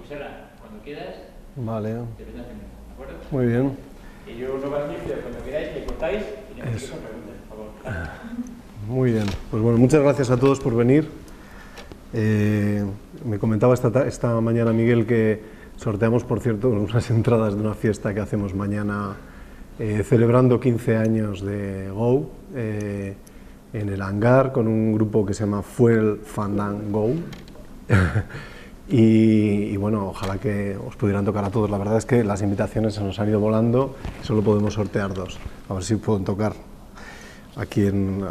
Pues ahora, cuando quieras, vale. te vendas primero, ¿de acuerdo? Muy bien. Y yo no voy a decir, pero cuando queráis, me cortáis y me hacéis preguntas, por favor. Muy bien. Pues bueno, muchas gracias a todos por venir. Me comentaba esta mañana Miguel que sorteamos, por cierto, unas entradas de una fiesta que hacemos mañana celebrando 15 años de Go en el hangar con un grupo que se llama Fuel Fandango. Y bueno, ojalá que os pudieran tocar a todos. La verdad es que las invitaciones se nos han ido volando y solo podemos sortear 2. A ver si pueden tocar a quien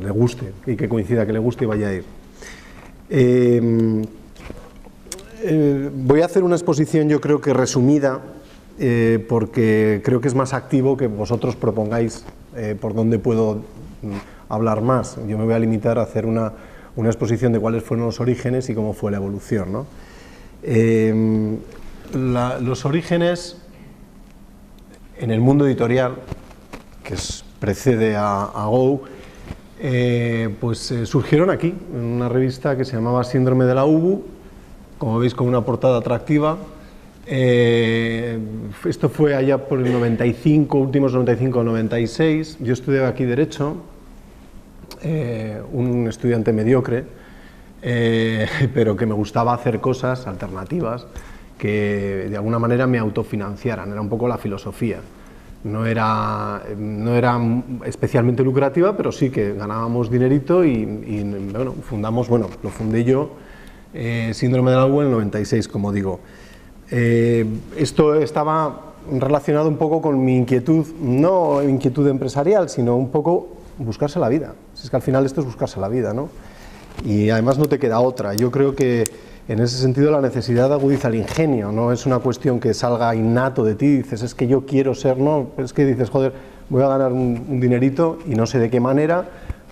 le guste y que coincida que le guste y vaya a ir. Voy a hacer una exposición, yo creo que resumida, porque creo que es más activo que vosotros propongáis por dónde puedo hablar más. Yo me voy a limitar a hacer una exposición de cuáles fueron los orígenes y cómo fue la evolución, ¿no? Los orígenes en el mundo editorial, que precede a Go, pues surgieron aquí, en una revista que se llamaba Síndrome de la Ubu, como veis con una portada atractiva. Esto fue allá por el 95, últimos 95-96, yo estudiaba aquí Derecho, un estudiante mediocre, pero que me gustaba hacer cosas alternativas que de alguna manera me autofinanciaran, era un poco la filosofía. No era especialmente lucrativa, pero sí que ganábamos dinerito y bueno, lo fundé yo, Síndrome de la Ubu en el 96, como digo. Esto estaba relacionado un poco con mi inquietud, no inquietud empresarial, sino un poco buscarse la vida. Si es que al final esto es buscarse la vida, ¿no? Y además no te queda otra. Yo creo que en ese sentido la necesidad agudiza el ingenio, no es una cuestión que salga innato de ti, dices es que yo quiero ser, no, es que dices joder, voy a ganar un dinerito y no sé de qué manera.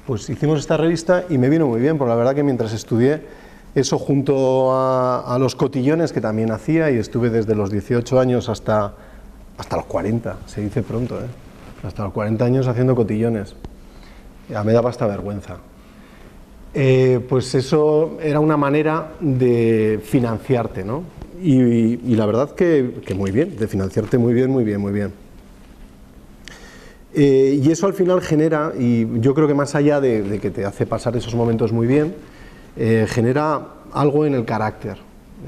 Pues hicimos esta revista y me vino muy bien, porque la verdad que mientras estudié eso junto a los cotillones que también hacía, y estuve desde los 18 años hasta los 40, se dice pronto, hasta los 40 años haciendo cotillones. Ya me daba hasta vergüenza. Pues eso era una manera de financiarte, ¿no? Y la verdad que muy bien, de financiarte muy bien, muy bien, muy bien. Y eso al final genera, y yo creo que más allá de que te hace pasar esos momentos muy bien, genera algo en el carácter.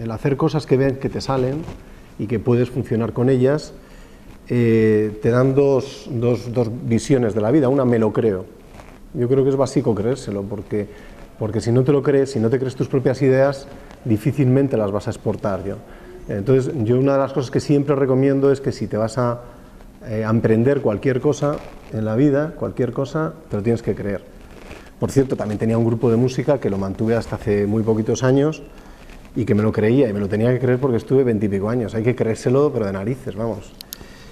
El hacer cosas que ven que te salen y que puedes funcionar con ellas, te dan dos visiones de la vida. Una, me lo creo. Yo creo que es básico creérselo, porque si no te lo crees, si no te crees tus propias ideas, difícilmente las vas a exportar. Entonces, yo una de las cosas que siempre recomiendo es que si te vas a emprender cualquier cosa en la vida, cualquier cosa, te lo tienes que creer. Por cierto, también tenía un grupo de música que lo mantuve hasta hace muy poquitos años y que me lo creía y me lo tenía que creer porque estuve 20 y pico años. Hay que creérselo, pero de narices, vamos.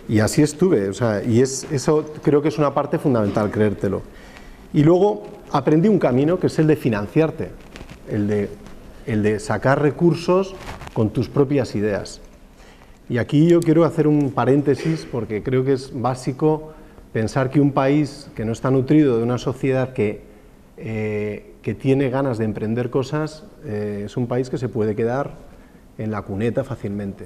Y así estuve, o sea, y eso creo que es una parte fundamental, creértelo. Y luego aprendí un camino que es el de financiarte, el de sacar recursos con tus propias ideas. Y aquí yo quiero hacer un paréntesis porque creo que es básico pensar que un país que no está nutrido de una sociedad que tiene ganas de emprender cosas, es un país que se puede quedar en la cuneta fácilmente.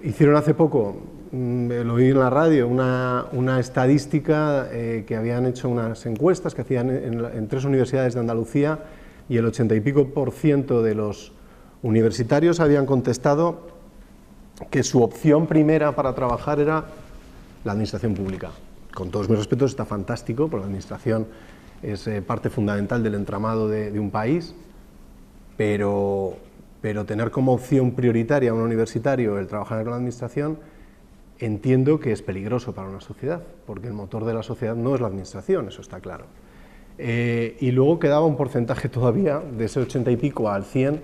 Hicieron hace poco, lo oí en la radio, una estadística que habían hecho unas encuestas que hacían en 3 universidades de Andalucía y el 80 y pico % de los universitarios habían contestado que su opción primera para trabajar era la administración pública. Con todos mis respetos está fantástico, porque la administración es parte fundamental del entramado de un país, pero tener como opción prioritaria a un universitario el trabajar en la administración, entiendo que es peligroso para una sociedad, porque el motor de la sociedad no es la administración, eso está claro. Y luego quedaba un porcentaje todavía, de ese 80 y pico al 100,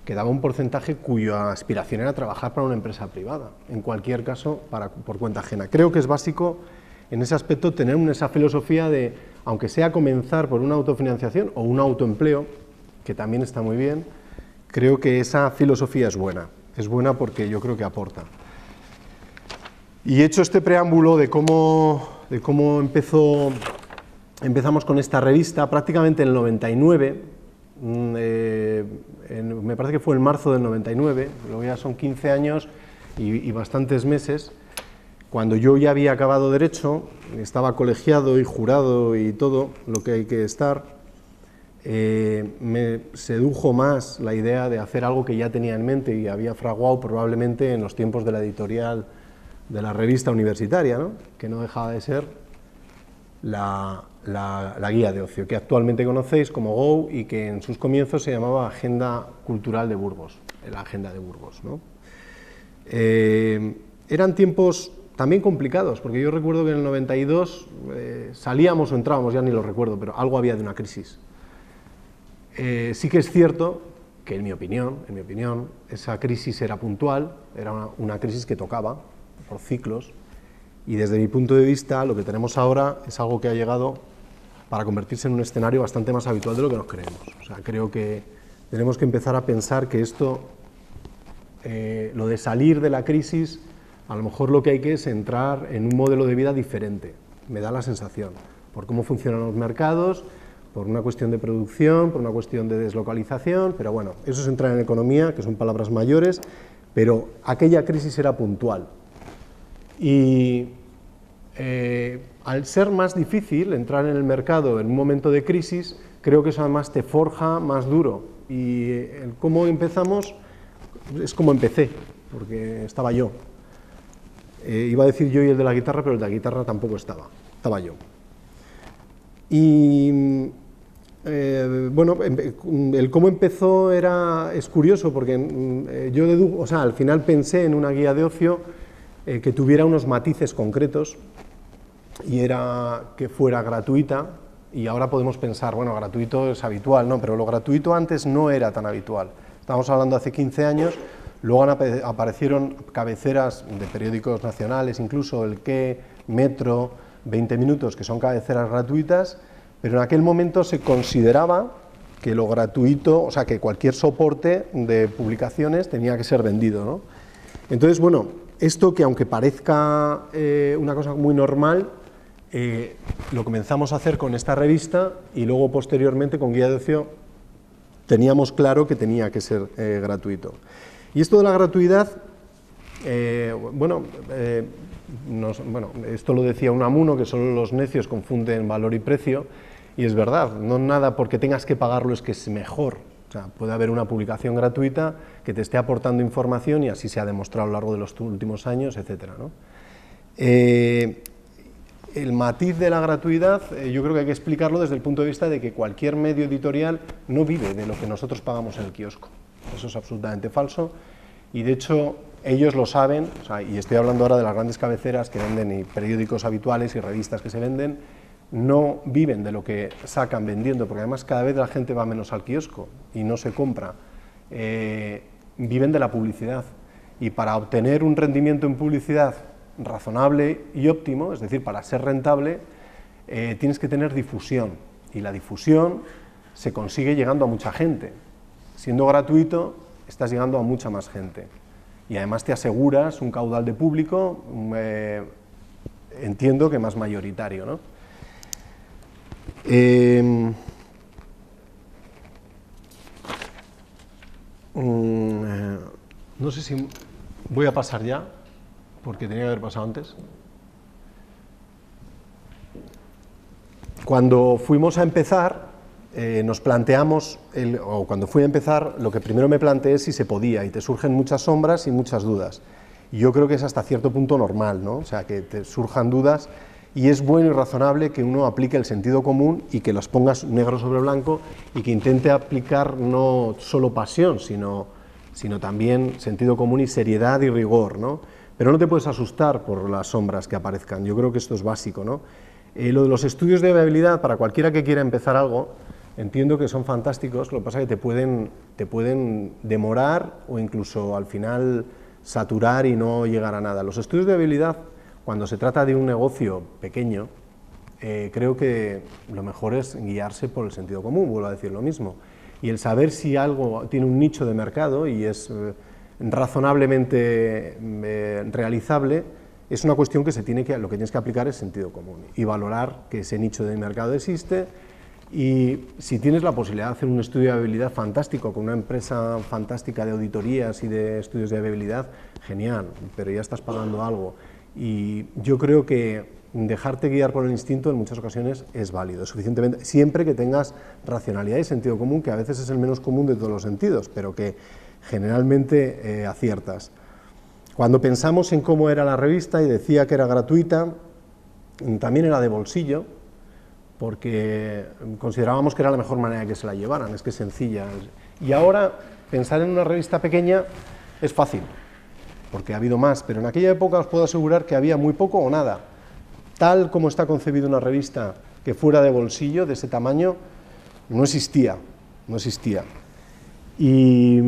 quedaba un porcentaje cuya aspiración era trabajar para una empresa privada, en cualquier caso por cuenta ajena. Creo que es básico en ese aspecto tener esa filosofía de, aunque sea comenzar por una autofinanciación o un autoempleo, que también está muy bien, creo que esa filosofía es buena porque yo creo que aporta. Y hecho este preámbulo de cómo empezamos con esta revista, prácticamente en el 99, me parece que fue en marzo del 99, luego ya son 15 años y bastantes meses, cuando yo ya había acabado Derecho, estaba colegiado y jurado y todo lo que hay que estar, me sedujo más la idea de hacer algo que ya tenía en mente y había fraguado probablemente en los tiempos de la editorial de la revista universitaria, ¿no? Que no dejaba de ser la guía de ocio, que actualmente conocéis como Go y que en sus comienzos se llamaba Agenda Cultural de Burgos, la Agenda de Burgos, ¿no? Eran tiempos también complicados, porque yo recuerdo que en el 92 salíamos o entrábamos, ya ni lo recuerdo, pero algo había de una crisis. Sí que es cierto que en mi opinión, esa crisis era puntual, era una crisis que tocaba por ciclos, y desde mi punto de vista lo que tenemos ahora es algo que ha llegado para convertirse en un escenario bastante más habitual de lo que nos creemos. O sea, creo que tenemos que empezar a pensar que esto, lo de salir de la crisis, a lo mejor lo que hay que es entrar en un modelo de vida diferente, me da la sensación, por cómo funcionan los mercados, por una cuestión de producción, por una cuestión de deslocalización, pero bueno, eso es entrar en economía, que son palabras mayores, pero aquella crisis era puntual. Y al ser más difícil entrar en el mercado en un momento de crisis, creo que eso además te forja más duro. Y el cómo empezamos es como empecé, porque estaba yo. Iba a decir yo y el de la guitarra, pero el de la guitarra tampoco estaba yo. Y bueno, el cómo empezó es curioso, porque yo dedujo, o sea, al final pensé en una guía de ocio que tuviera unos matices concretos, y era que fuera gratuita, y ahora podemos pensar, bueno, gratuito es habitual, ¿no? Pero lo gratuito antes no era tan habitual. Estamos hablando hace 15 años, luego aparecieron cabeceras de periódicos nacionales, incluso El Qué, Metro, 20 Minutos, que son cabeceras gratuitas, pero en aquel momento se consideraba que lo gratuito, o sea, que cualquier soporte de publicaciones tenía que ser vendido, ¿no? Entonces, bueno, esto que aunque parezca una cosa muy normal, lo comenzamos a hacer con esta revista y luego posteriormente con Guía de Ocio teníamos claro que tenía que ser gratuito. Y esto de la gratuidad, esto lo decía Unamuno, que solo los necios confunden valor y precio, y es verdad, no nada porque tengas que pagarlo es que es mejor. O sea, puede haber una publicación gratuita que te esté aportando información y así se ha demostrado a lo largo de los últimos años, etcétera, ¿no? El matiz de la gratuidad, yo creo que hay que explicarlo desde el punto de vista de que cualquier medio editorial no vive de lo que nosotros pagamos en el kiosco. Eso es absolutamente falso y de hecho ellos lo saben, o sea, y estoy hablando ahora de las grandes cabeceras que venden y periódicos habituales y revistas que se venden, no viven de lo que sacan vendiendo, porque además cada vez la gente va menos al kiosco y no se compra. Viven de la publicidad y para obtener un rendimiento en publicidad razonable y óptimo, es decir, para ser rentable, tienes que tener difusión y la difusión se consigue llegando a mucha gente. Siendo gratuito, estás llegando a mucha más gente y además te aseguras un caudal de público, entiendo que más mayoritario, ¿no? No sé si voy a pasar ya, porque tenía que haber pasado antes. Cuando fuimos a empezar, nos planteamos, o cuando fui a empezar, lo que primero me planteé es si se podía, y te surgen muchas sombras y muchas dudas. Y yo creo que es hasta cierto punto normal, ¿no? O sea, que te surjan dudas, y es bueno y razonable que uno aplique el sentido común y que los pongas negro sobre blanco y que intente aplicar no solo pasión, sino también sentido común y seriedad y rigor, ¿no? Pero no te puedes asustar por las sombras que aparezcan, yo creo que esto es básico, ¿no? Lo de los estudios de viabilidad, para cualquiera que quiera empezar algo, entiendo que son fantásticos, lo que pasa es que te pueden demorar o incluso al final saturar y no llegar a nada. Los estudios de viabilidad, cuando se trata de un negocio pequeño, creo que lo mejor es guiarse por el sentido común, vuelvo a decir lo mismo, y el saber si algo tiene un nicho de mercado y es razonablemente realizable, es una cuestión que lo que tienes que aplicar es sentido común y valorar que ese nicho de mercado existe Y si tienes la posibilidad de hacer un estudio de viabilidad fantástico con una empresa fantástica de auditorías y de estudios de viabilidad, genial, pero ya estás pagando algo. Y yo creo que dejarte guiar por el instinto en muchas ocasiones es válido, suficientemente, siempre que tengas racionalidad y sentido común, que a veces es el menos común de todos los sentidos, pero que generalmente aciertas. Cuando pensamos en cómo era la revista y decía que era gratuita, también era de bolsillo, porque considerábamos que era la mejor manera de que se la llevaran, es que es sencilla. Y ahora, pensar en una revista pequeña es fácil, porque ha habido más, pero en aquella época os puedo asegurar que había muy poco o nada. Tal como está concebida una revista que fuera de bolsillo, de ese tamaño, no existía, no existía. Y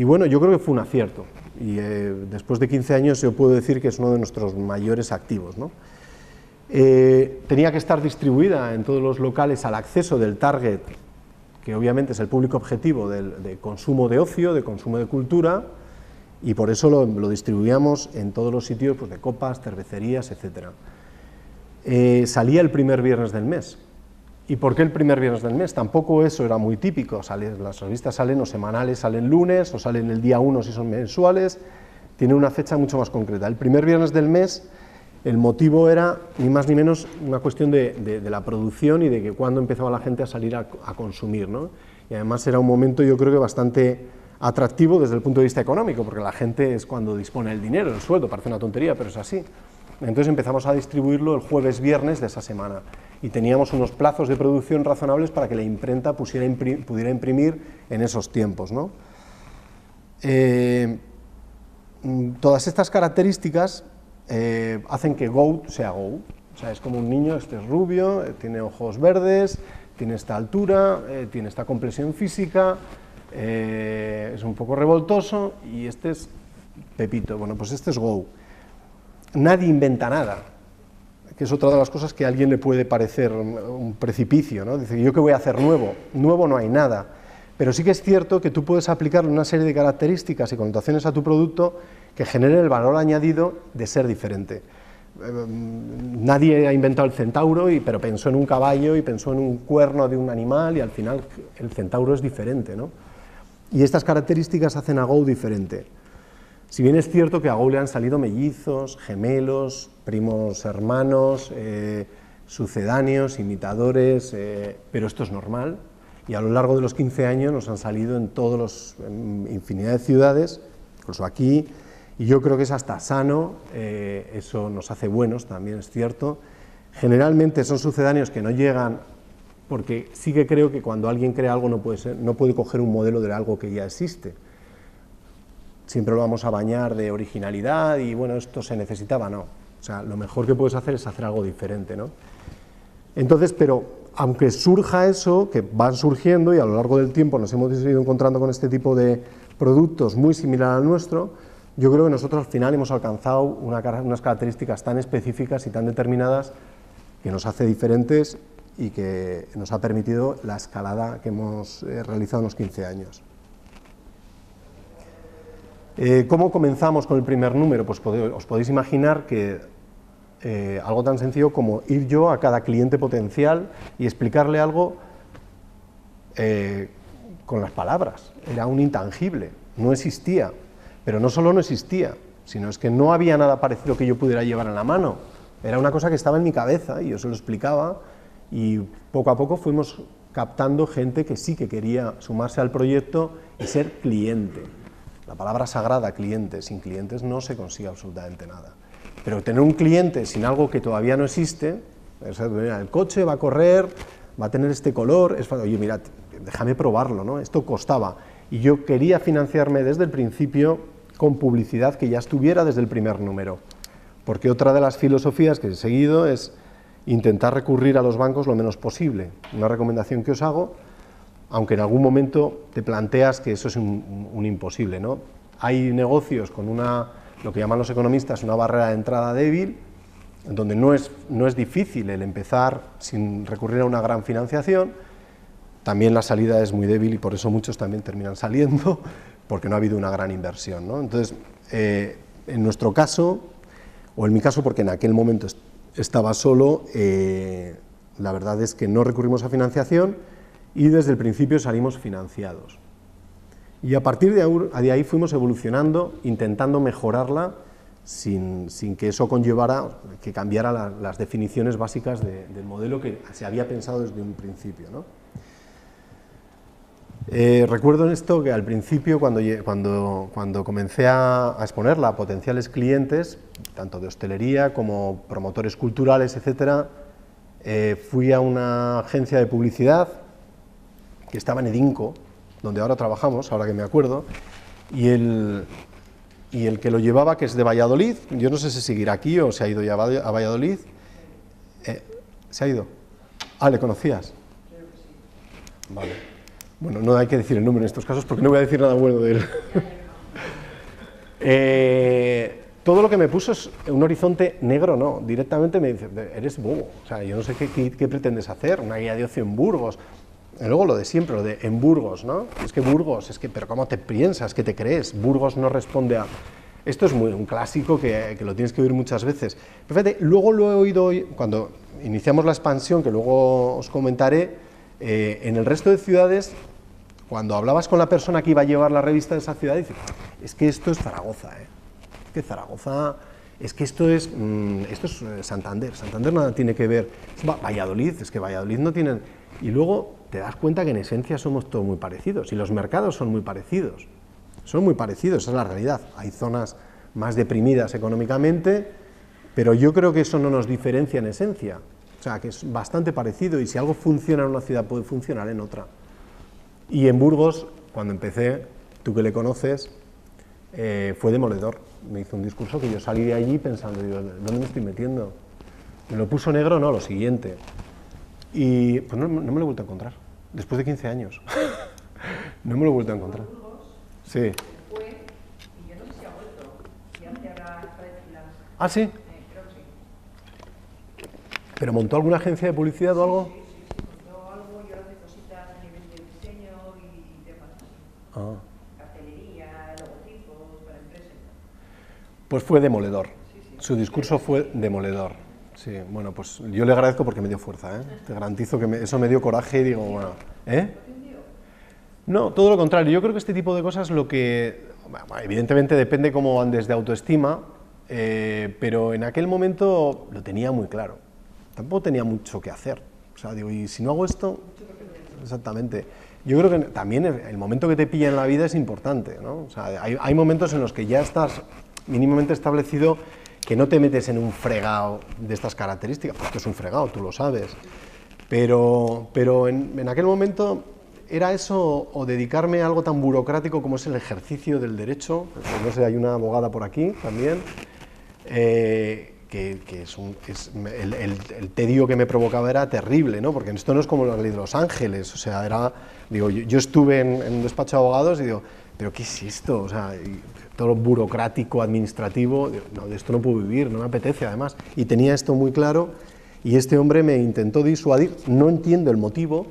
bueno, yo creo que fue un acierto, y después de 15 años yo puedo decir que es uno de nuestros mayores activos, ¿no? Tenía que estar distribuida en todos los locales al acceso del target, que obviamente es el público objetivo de consumo de ocio, de consumo de cultura, y por eso lo distribuíamos en todos los sitios, pues, de copas, cervecerías, etc. Salía el primer viernes del mes. ¿Y por qué el primer viernes del mes? Tampoco eso era muy típico. Las revistas salen o semanales, salen lunes, o salen el día 1 si son mensuales, tiene una fecha mucho más concreta. El primer viernes del mes, el motivo era ni más ni menos una cuestión de la producción y de que cuándo empezaba la gente a salir a consumir, ¿no? Y además era un momento, yo creo que bastante atractivo desde el punto de vista económico, porque la gente es cuando dispone del dinero, el sueldo, parece una tontería, pero es así. Entonces empezamos a distribuirlo el jueves, viernes de esa semana, y teníamos unos plazos de producción razonables para que la imprenta pudiera imprimir en esos tiempos, ¿no? Todas estas características hacen que Go sea Go. O sea, es como un niño, este es rubio, tiene ojos verdes, tiene esta altura, tiene esta complexión física, es un poco revoltoso, y este es Pepito. Bueno, pues este es Go. Nadie inventa nada, que es otra de las cosas que a alguien le puede parecer un precipicio, ¿no? Dice, ¿yo qué voy a hacer nuevo? Nuevo no hay nada, pero sí que es cierto que tú puedes aplicarle una serie de características y connotaciones a tu producto que generen el valor añadido de ser diferente. Nadie ha inventado el centauro, pero pensó en un caballo y pensó en un cuerno de un animal, y al final el centauro es diferente, ¿no? Y estas características hacen a Go diferente. Si bien es cierto que a Go le han salido mellizos, gemelos, primos hermanos, sucedáneos, imitadores, pero esto es normal, y a lo largo de los 15 años nos han salido en infinidad de ciudades, incluso aquí, y yo creo que es hasta sano, eso nos hace buenos, también es cierto. Generalmente son sucedáneos que no llegan, porque sí que creo que cuando alguien crea algo no puede coger un modelo de algo que ya existe. Siempre lo vamos a bañar de originalidad y, bueno, esto se necesitaba, no. O sea, lo mejor que puedes hacer es hacer algo diferente, ¿no? Entonces, pero aunque surja eso, que van surgiendo y a lo largo del tiempo nos hemos ido encontrando con este tipo de productos muy similar al nuestro, yo creo que nosotros al final hemos alcanzado unas características tan específicas y tan determinadas que nos hace diferentes y que nos ha permitido la escalada que hemos realizado en los 15 años. ¿Cómo comenzamos con el primer número? Pues os podéis imaginar que algo tan sencillo como ir yo a cada cliente potencial y explicarle algo con las palabras. Era un intangible, no existía, pero no solo no existía, sino es que no había nada parecido que yo pudiera llevar en la mano. Era una cosa que estaba en mi cabeza y yo se lo explicaba, y poco a poco fuimos captando gente que sí que quería sumarse al proyecto y ser cliente. La palabra sagrada, cliente. Sin clientes no se consigue absolutamente nada. Pero tener un cliente sin algo que todavía no existe, el coche va a correr, va a tener este color, oye, mira, déjame probarlo, ¿no? Esto costaba. Y yo quería financiarme desde el principio con publicidad que ya estuviera desde el primer número. Porque otra de las filosofías que he seguido es intentar recurrir a los bancos lo menos posible. Una recomendación que os hago, aunque en algún momento te planteas que eso es un imposible, ¿no? Hay negocios con lo que llaman los economistas una barrera de entrada débil, en donde no es difícil el empezar sin recurrir a una gran financiación. También la salida es muy débil y por eso muchos también terminan saliendo, porque no ha habido una gran inversión, ¿no? Entonces, en nuestro caso, o en mi caso, porque en aquel momento estaba solo, la verdad es que no recurrimos a financiación y desde el principio salimos financiados. Y a partir de ahí fuimos evolucionando, intentando mejorarla sin que eso conllevara que cambiara las definiciones básicas del modelo que se había pensado desde un principio, ¿no? Recuerdo en esto que al principio, cuando comencé a exponerla a potenciales clientes, tanto de hostelería como promotores culturales, etcétera, fui a una agencia de publicidad que estaba en Edinco, donde ahora trabajamos, ahora que me acuerdo, y el que lo llevaba, que es de Valladolid, yo no sé si seguirá aquí o se ha ido ya a Valladolid. ¿Se ha ido? Ah, ¿le conocías? Creo que sí. Vale. Bueno, no hay que decir el nombre en estos casos porque no voy a decir nada bueno de él. Todo lo que me puso es un horizonte negro, no, directamente me dice, eres bobo, o sea, yo no sé qué pretendes hacer, una guía de ocio en Burgos. Y luego lo de siempre, lo de en Burgos, ¿no? Es que Burgos, pero ¿cómo te piensas? ¿Qué te crees? Burgos no responde a... Esto es un clásico que lo tienes que oír muchas veces. Pero fíjate, luego lo he oído hoy, cuando iniciamos la expansión, que luego os comentaré, en el resto de ciudades, cuando hablabas con la persona que iba a llevar la revista de esa ciudad, dice, es que esto es Zaragoza, es que Zaragoza, es que esto es Santander, Santander nada tiene que ver, es Valladolid, es que Valladolid no tiene... Y luego te das cuenta que en esencia somos todos muy parecidos, y los mercados son muy parecidos, esa es la realidad. Hay zonas más deprimidas económicamente, pero yo creo que eso no nos diferencia en esencia, o sea, que es bastante parecido, y si algo funciona en una ciudad puede funcionar en otra. Y en Burgos, cuando empecé, tú que le conoces, fue demoledor. Me hizo un discurso que yo salí de allí pensando, digo, ¿dónde me estoy metiendo? Me lo puso negro, no, lo siguiente. Y pues no me lo he vuelto a encontrar, después de 15 años. No me lo he vuelto a encontrar. Sí. Fue, y yo no sé si ha vuelto, si hace ahora está de filas. ¿Ah, sí? Creo que sí. ¿Pero montó alguna agencia de publicidad o algo? Sí, montó algo y ahora hace cositas a nivel de diseño y demás. Ah. Cartelería, logotipos para empresas. Pues fue demoledor. Su discurso fue demoledor. Sí, bueno, pues yo le agradezco porque me dio fuerza, ¿eh? Te garantizo que eso me dio coraje y digo, bueno, ¿eh? No, todo lo contrario. Yo creo que este tipo de cosas bueno, evidentemente depende cómo andes de autoestima, pero en aquel momento lo tenía muy claro. Tampoco tenía mucho que hacer. O sea, digo, y si no hago esto, exactamente. Yo creo que también el momento que te pilla en la vida es importante, ¿no? O sea, hay momentos en los que ya estás mínimamente establecido, que no te metes en un fregado de estas características, porque es un fregado, tú lo sabes. Pero en aquel momento era eso, o dedicarme a algo tan burocrático como es el ejercicio del derecho. Pues no sé, hay una abogada por aquí también, que el tedio que me provocaba era terrible, ¿no? Porque esto no es como la ley de Los Ángeles, o sea, digo, yo estuve en un despacho de abogados y digo, ¿pero qué es esto? O sea, todo lo burocrático, administrativo, no, de esto no puedo vivir, no me apetece además. Y tenía esto muy claro, y este hombre me intentó disuadir, no entiendo el motivo,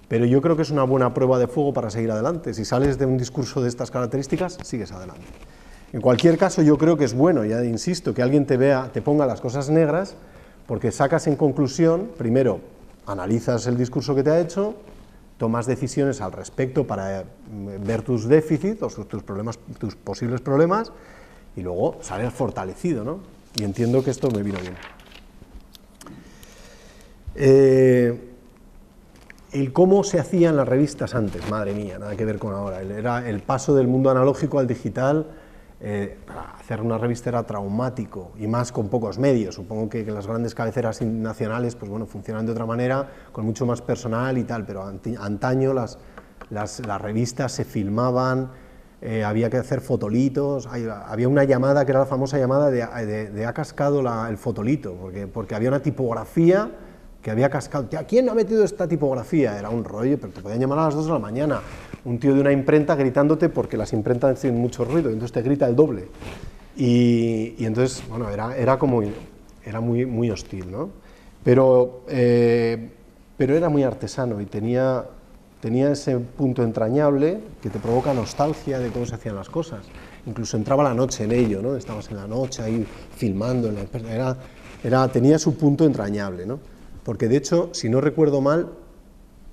pero yo creo que es una buena prueba de fuego para seguir adelante. Si sales de un discurso de estas características, sigues adelante. En cualquier caso, yo creo que es bueno, ya insisto, que alguien te vea, te ponga las cosas negras, porque sacas en conclusión, primero, analizas el discurso que te ha hecho, tomas decisiones al respecto para ver tus déficits o tus problemas, tus posibles problemas, y luego sales fortalecido, ¿no? Y entiendo que esto me vino bien. El cómo se hacían las revistas antes, madre mía, nada que ver con ahora. Era el paso del mundo analógico al digital. Para hacer una revista era traumático, y más con pocos medios. Supongo que las grandes cabeceras nacionales, pues bueno, funcionan de otra manera, con mucho más personal y tal, pero antaño las revistas se filmaban, había que hacer fotolitos, había una llamada que era la famosa llamada de ha cascado el fotolito, porque había una tipografía que había cascado. ¿Quién ha metido esta tipografía? Era un rollo, pero te podían llamar a las 2 de la mañana, un tío de una imprenta gritándote, porque las imprentas tienen mucho ruido, entonces te grita el doble. Y entonces, bueno, era muy hostil, ¿no? Pero era muy artesano y tenía ese punto entrañable que te provoca nostalgia de cómo se hacían las cosas. Incluso entraba la noche en ello, ¿no? Estabas en la noche ahí filmando, tenía su punto entrañable, ¿no? porque de hecho, si no recuerdo mal,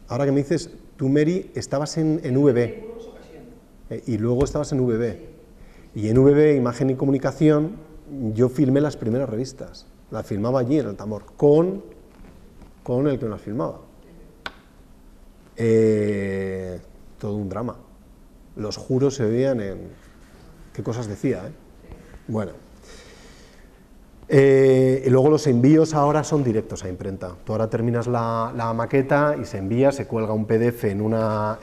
ahora que me dices, tú, Mary, estabas en VB, y luego estabas en VB, y en VB, Imagen y Comunicación, yo filmé las primeras revistas, las filmaba allí en Altamor, con el que las filmaba. Todo un drama. Los juros se veían en... ¿Qué cosas decía, eh? Bueno. Y luego los envíos ahora son directos a imprenta. Tú ahora terminas la maqueta y se envía, se cuelga un PDF en una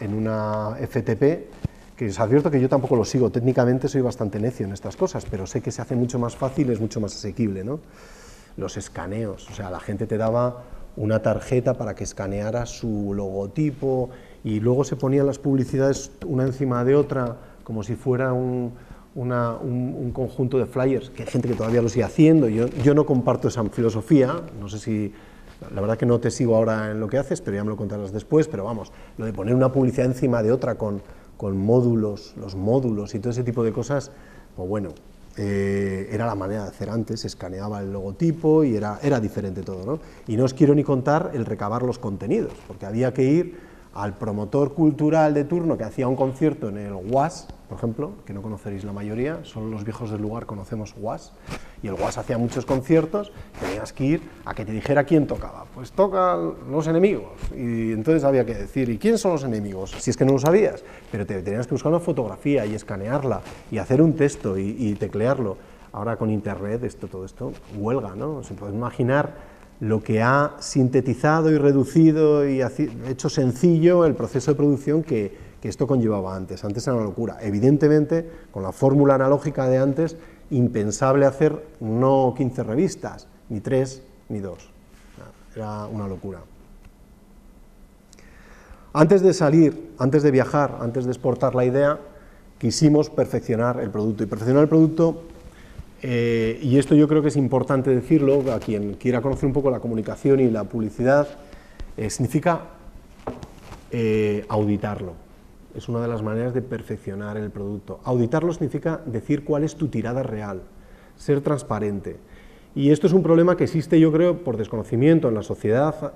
FTP, que os advierto que yo tampoco lo sigo, técnicamente soy bastante necio en estas cosas, pero sé que se hace mucho más fácil, es mucho más asequible, ¿no? Los escaneos, o sea, la gente te daba una tarjeta para que escaneara su logotipo y luego se ponían las publicidades una encima de otra como si fuera un conjunto de flyers, que hay gente que todavía lo sigue haciendo. Yo no comparto esa filosofía, no sé si, la verdad que no te sigo ahora en lo que haces, pero ya me lo contarás después, pero vamos, lo de poner una publicidad encima de otra con módulos, los módulos y todo ese tipo de cosas, pues bueno, era la manera de hacer antes, se escaneaba el logotipo y era diferente todo, ¿no? Y no os quiero ni contar el recabar los contenidos, porque había que ir al promotor cultural de turno que hacía un concierto en el UAS, por ejemplo, que no conoceréis la mayoría, solo los viejos del lugar conocemos UAS, y el UAS hacía muchos conciertos, tenías que ir a que te dijera quién tocaba, pues tocan Los Enemigos, y entonces había que decir, ¿y quién son los enemigos? Si es que no lo sabías, pero te tenías que buscar una fotografía y escanearla, y hacer un texto y teclearlo. Ahora con internet todo esto huelga, ¿no? Se puede imaginar lo que ha sintetizado y reducido y hecho sencillo el proceso de producción que esto conllevaba antes. Antes era una locura. Evidentemente, con la fórmula analógica de antes, impensable hacer no 15 revistas, ni 3, ni 2. Era una locura. Antes de salir, antes de viajar, antes de exportar la idea, quisimos perfeccionar el producto. Y perfeccionar el producto, y esto yo creo que es importante decirlo, a quien quiera conocer un poco la comunicación y la publicidad, significa auditarlo. Es una de las maneras de perfeccionar el producto. Auditarlo significa decir cuál es tu tirada real, ser transparente. Y esto es un problema que existe, yo creo, por desconocimiento en la sociedad,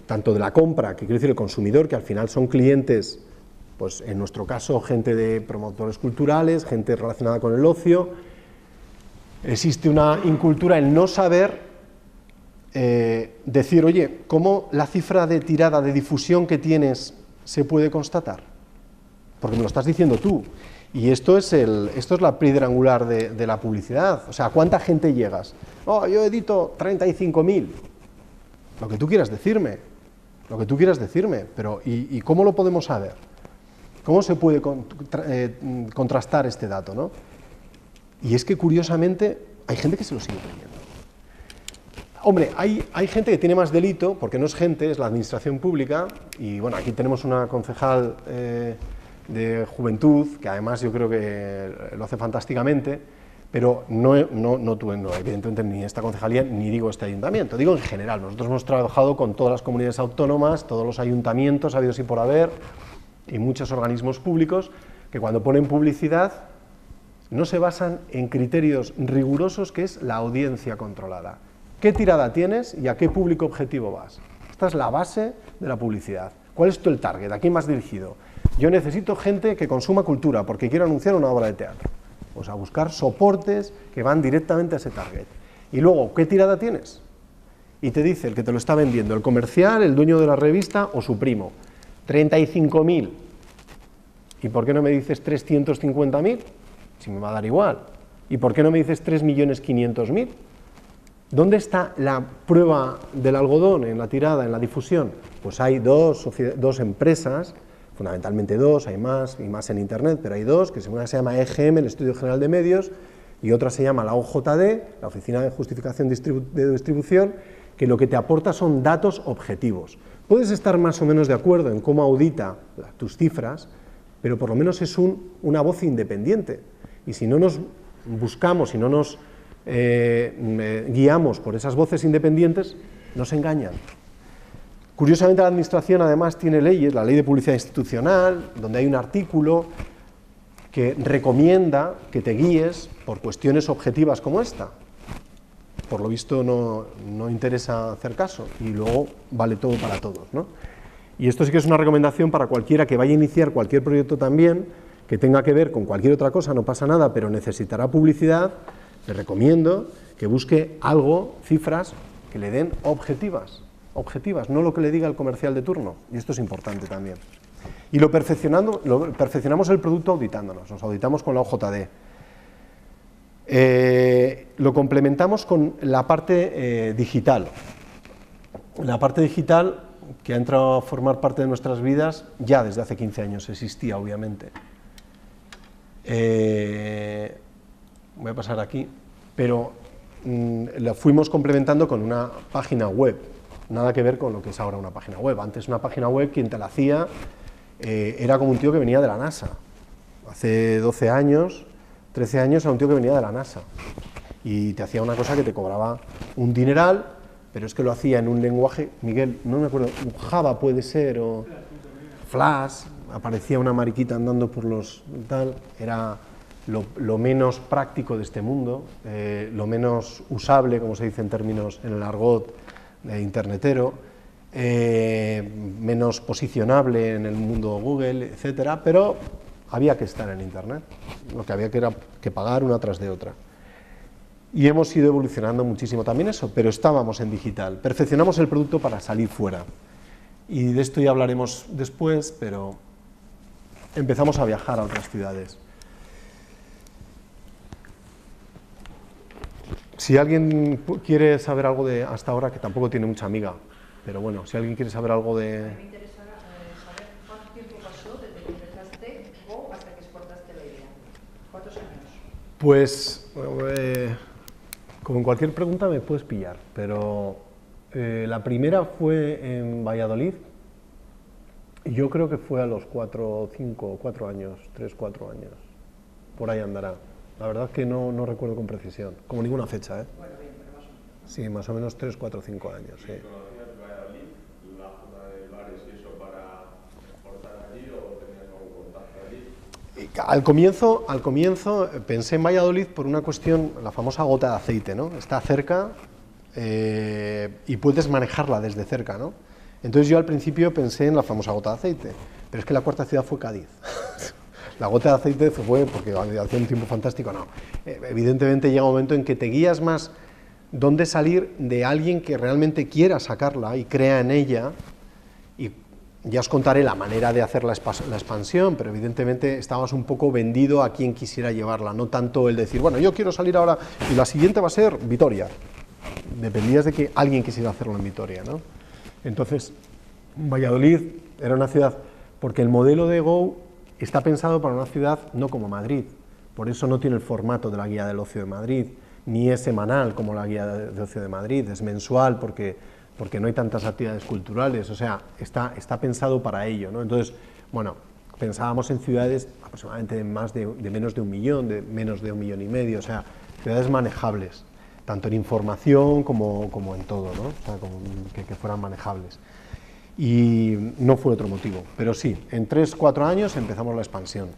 tanto de la compra, que quiere decir el consumidor, que al final son clientes, pues en nuestro caso, gente de promotores culturales, gente relacionada con el ocio. Existe una incultura en no saber decir, oye, ¿cómo la cifra de tirada, de difusión que tienes se puede constatar? Porque me lo estás diciendo tú. Y esto es la piedra angular de la publicidad. O sea, ¿a cuánta gente llegas? Oh, yo edito 35.000. Lo que tú quieras decirme. Lo que tú quieras decirme. Pero, ¿y cómo lo podemos saber? ¿Cómo se puede contrastar este dato, ¿no? Y es que, curiosamente, hay gente que se lo sigue creyendo. Hombre, hay gente que tiene más delito, porque no es gente, es la administración pública, y bueno, aquí tenemos una concejal de juventud, que además yo creo que lo hace fantásticamente, pero no evidentemente ni esta concejalía, ni digo este ayuntamiento, digo en general. Nosotros hemos trabajado con todas las comunidades autónomas, todos los ayuntamientos habidos y por haber, y muchos organismos públicos, que cuando ponen publicidad no se basan en criterios rigurosos, que es la audiencia controlada. ¿Qué tirada tienes y a qué público objetivo vas? Esta es la base de la publicidad. ¿Cuál es el target? ¿A quién vas dirigido? Yo necesito gente que consuma cultura porque quiero anunciar una obra de teatro. Pues a buscar soportes que van directamente a ese target. Y luego, ¿qué tirada tienes? Y te dice el que te lo está vendiendo, el comercial, el dueño de la revista o su primo. 35.000. ¿Y por qué no me dices 350.000? Si me va a dar igual. ¿Y por qué no me dices 3.500.000? ¿Dónde está la prueba del algodón en la tirada, en la difusión? Pues hay dos empresas, fundamentalmente dos, hay más y más en internet, pero hay dos, que una se llama EGM, el Estudio General de Medios, y otra se llama la OJD, la Oficina de Justificación de Distribución, que lo que te aporta son datos objetivos. Puedes estar más o menos de acuerdo en cómo audita tus cifras, pero por lo menos es una voz independiente. Y si no nos buscamos, si no nos guiamos por esas voces independientes, nos engañan. Curiosamente, la Administración además tiene leyes, la Ley de Publicidad Institucional, donde hay un artículo que recomienda que te guíes por cuestiones objetivas como esta. por lo visto no interesa hacer caso y luego vale todo para todos, ¿no? Y esto sí que es una recomendación para cualquiera que vaya a iniciar cualquier proyecto también, que tenga que ver con cualquier otra cosa, no pasa nada, pero necesitará publicidad. Le recomiendo que busque algo, cifras, que le den objetivas, no lo que le diga el comercial de turno, y esto es importante también. Y perfeccionamos el producto auditándonos, nos auditamos con la OJD. Lo complementamos con la parte digital. La parte digital, que ha entrado a formar parte de nuestras vidas, ya desde hace 15 años existía, obviamente. Voy a pasar aquí, pero la fuimos complementando con una página web, nada que ver con lo que es ahora una página web. Antes una página web, quien te la hacía, era como un tío que venía de la NASA. Hace 12 años, 13 años, era un tío que venía de la NASA. Y te hacía una cosa que te cobraba un dineral, pero es que lo hacía en un lenguaje, Miguel, no me acuerdo, Java puede ser, o Flash, aparecía una mariquita andando por los tal, era lo menos práctico de este mundo, lo menos usable, como se dice en términos, en el argot internetero, menos posicionable en el mundo Google, etcétera, pero había que estar en Internet, lo que había que era que pagar una tras de otra. Y hemos ido evolucionando muchísimo también eso, pero estábamos en digital, perfeccionamos el producto para salir fuera. Y de esto ya hablaremos después, pero empezamos a viajar a otras ciudades. Si alguien quiere saber algo de hasta ahora, que tampoco tiene mucha amiga, pero bueno, si alguien quiere saber algo de... Me interesa saber cuánto tiempo pasó desde que empezaste Go hasta que exportaste la idea. ¿Cuántos años? Pues, como en cualquier pregunta me puedes pillar, pero la primera fue en Valladolid, y yo creo que fue a los 4 años, 3, 4 años, por ahí andará. La verdad es que no recuerdo con precisión, como ninguna fecha, ¿eh? Bueno, bien, pero más o menos. Sí, más o menos 3, 4, 5 años, sí. ¿Conocías Valladolid, la zona de bares y eso para exportar allí o tenías algún contacto allí? Al comienzo pensé en Valladolid por una cuestión, la famosa gota de aceite, ¿no? Está cerca y puedes manejarla desde cerca, ¿no? Entonces yo al principio pensé en la famosa gota de aceite, pero es que la cuarta ciudad fue Cádiz. La gota de aceite fue porque hacía un tiempo fantástico, no. Evidentemente llega un momento en que te guías más dónde salir de alguien que realmente quiera sacarla y crea en ella, y ya os contaré la manera de hacer la expansión, pero evidentemente estabas un poco vendido a quien quisiera llevarla, no tanto el decir, bueno, yo quiero salir ahora y la siguiente va a ser Vitoria. Dependías de que alguien quisiera hacerlo en Vitoria, ¿no? Entonces, Valladolid era una ciudad, porque el modelo de Go está pensado para una ciudad no como Madrid, por eso no tiene el formato de la guía del ocio de Madrid, ni es semanal como la guía de ocio de Madrid, es mensual porque no hay tantas actividades culturales, o sea, está pensado para ello, ¿no? Entonces, bueno, pensábamos en ciudades aproximadamente de menos de 1 millón, de menos de 1,5 millones, o sea, ciudades manejables, tanto en información como en todo, ¿no? O sea, que fueran manejables. Y no fue otro motivo, pero sí, en 3, 4 años empezamos la expansión.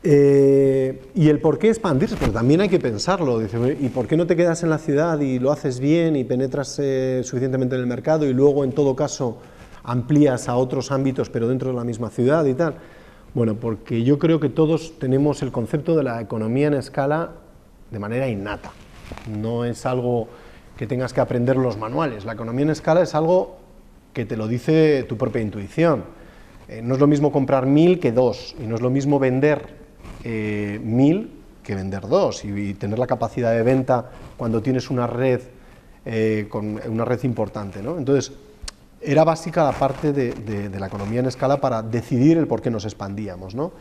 Y el por qué expandirse, pues también hay que pensarlo. Dice, ¿y por qué no te quedas en la ciudad y lo haces bien y penetras suficientemente en el mercado y luego en todo caso amplías a otros ámbitos pero dentro de la misma ciudad y tal? Bueno, porque yo creo que todos tenemos el concepto de la economía en escala de manera innata. No es algo que tengas que aprender los manuales. La economía en escala es algo que te lo dice tu propia intuición. No es lo mismo comprar 1000 que 2, y no es lo mismo vender 1000 que vender 2, y tener la capacidad de venta cuando tienes una red, con una red importante, ¿no? Entonces, era básica la parte de la economía en escala para decidir el por qué nos expandíamos, ¿no?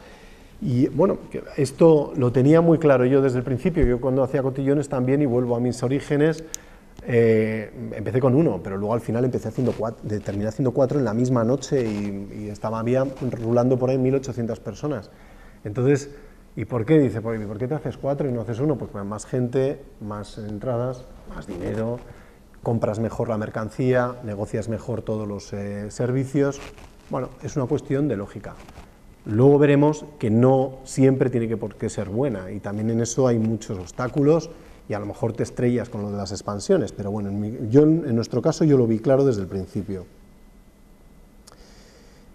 Y bueno, esto lo tenía muy claro yo desde el principio. Yo cuando hacía cotillones también, y vuelvo a mis orígenes, empecé con 1, pero luego al final terminé haciendo 4 en la misma noche y había rulando por ahí 1.800 personas. Entonces, ¿y por qué? Dice, ¿por qué te haces 4 y no haces 1? Pues más gente, más entradas, más dinero, compras mejor la mercancía, negocias mejor todos los servicios. Bueno, es una cuestión de lógica. Luego veremos que no siempre tiene por qué ser buena, y también en eso hay muchos obstáculos y a lo mejor te estrellas con lo de las expansiones, pero bueno, en nuestro caso yo lo vi claro desde el principio.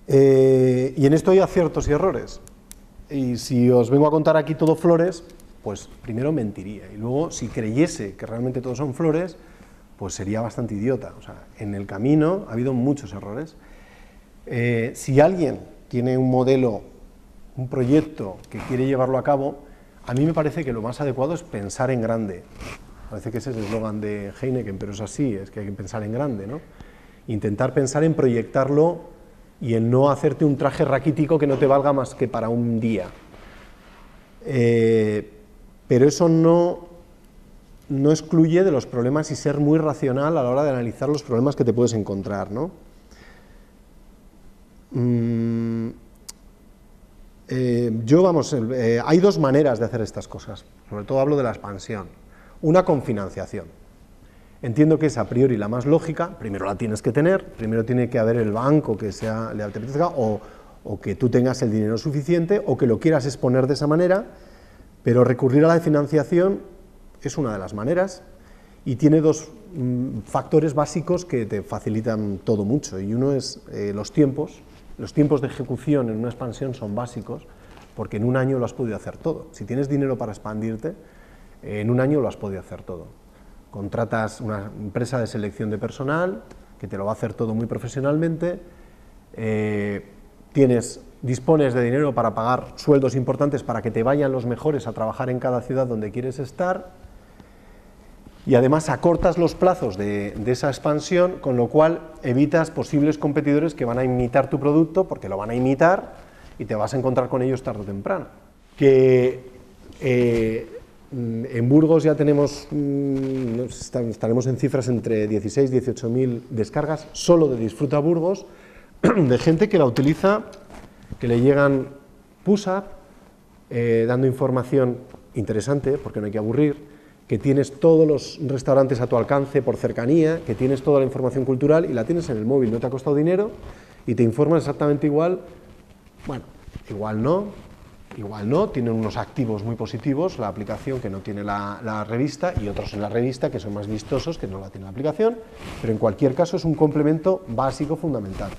Y en esto hay aciertos y errores, y si os vengo a contar aquí todo flores, pues primero mentiría, y luego si creyese que realmente todo son flores, pues sería bastante idiota. O sea, en el camino ha habido muchos errores. Si alguien tiene un modelo, un proyecto que quiere llevarlo a cabo, a mí me parece que lo más adecuado es pensar en grande. Parece que ese es el eslogan de Heineken, pero es así, es que hay que pensar en grande, ¿no? Intentar pensar en proyectarlo y en no hacerte un traje raquítico que no te valga más que para un día. Pero eso no excluye de los problemas y ser muy racional a la hora de analizar los problemas que te puedes encontrar, ¿no? Hay dos maneras de hacer estas cosas, sobre todo hablo de la expansión. Una con financiación. Entiendo que es a priori la más lógica, primero la tienes que tener, primero tiene que haber el banco que le apetezca, o que tú tengas el dinero suficiente, o que lo quieras exponer de esa manera, pero recurrir a la financiación es una de las maneras y tiene dos factores básicos que te facilitan todo mucho, y uno es los tiempos. Los tiempos de ejecución en una expansión son básicos, porque en un año lo has podido hacer todo. Si tienes dinero para expandirte, en un año lo has podido hacer todo. Contratas una empresa de selección de personal, que te lo va a hacer todo muy profesionalmente, dispones de dinero para pagar sueldos importantes para que te vayan los mejores a trabajar en cada ciudad donde quieres estar, y además acortas los plazos de esa expansión, con lo cual evitas posibles competidores que van a imitar tu producto, porque lo van a imitar y te vas a encontrar con ellos tarde o temprano. En Burgos ya tenemos, estaremos en cifras entre 16 y 18.000 descargas solo de Disfruta Burgos, de gente que la utiliza, que le llegan push-up, dando información interesante, porque no hay que aburrir, que tienes todos los restaurantes a tu alcance por cercanía, que tienes toda la información cultural y la tienes en el móvil, no te ha costado dinero y te informan exactamente igual. Bueno, igual no, tienen unos activos muy positivos la aplicación que no tiene la revista, y otros en la revista que son más vistosos que no la tiene la aplicación, pero en cualquier caso es un complemento básico fundamental.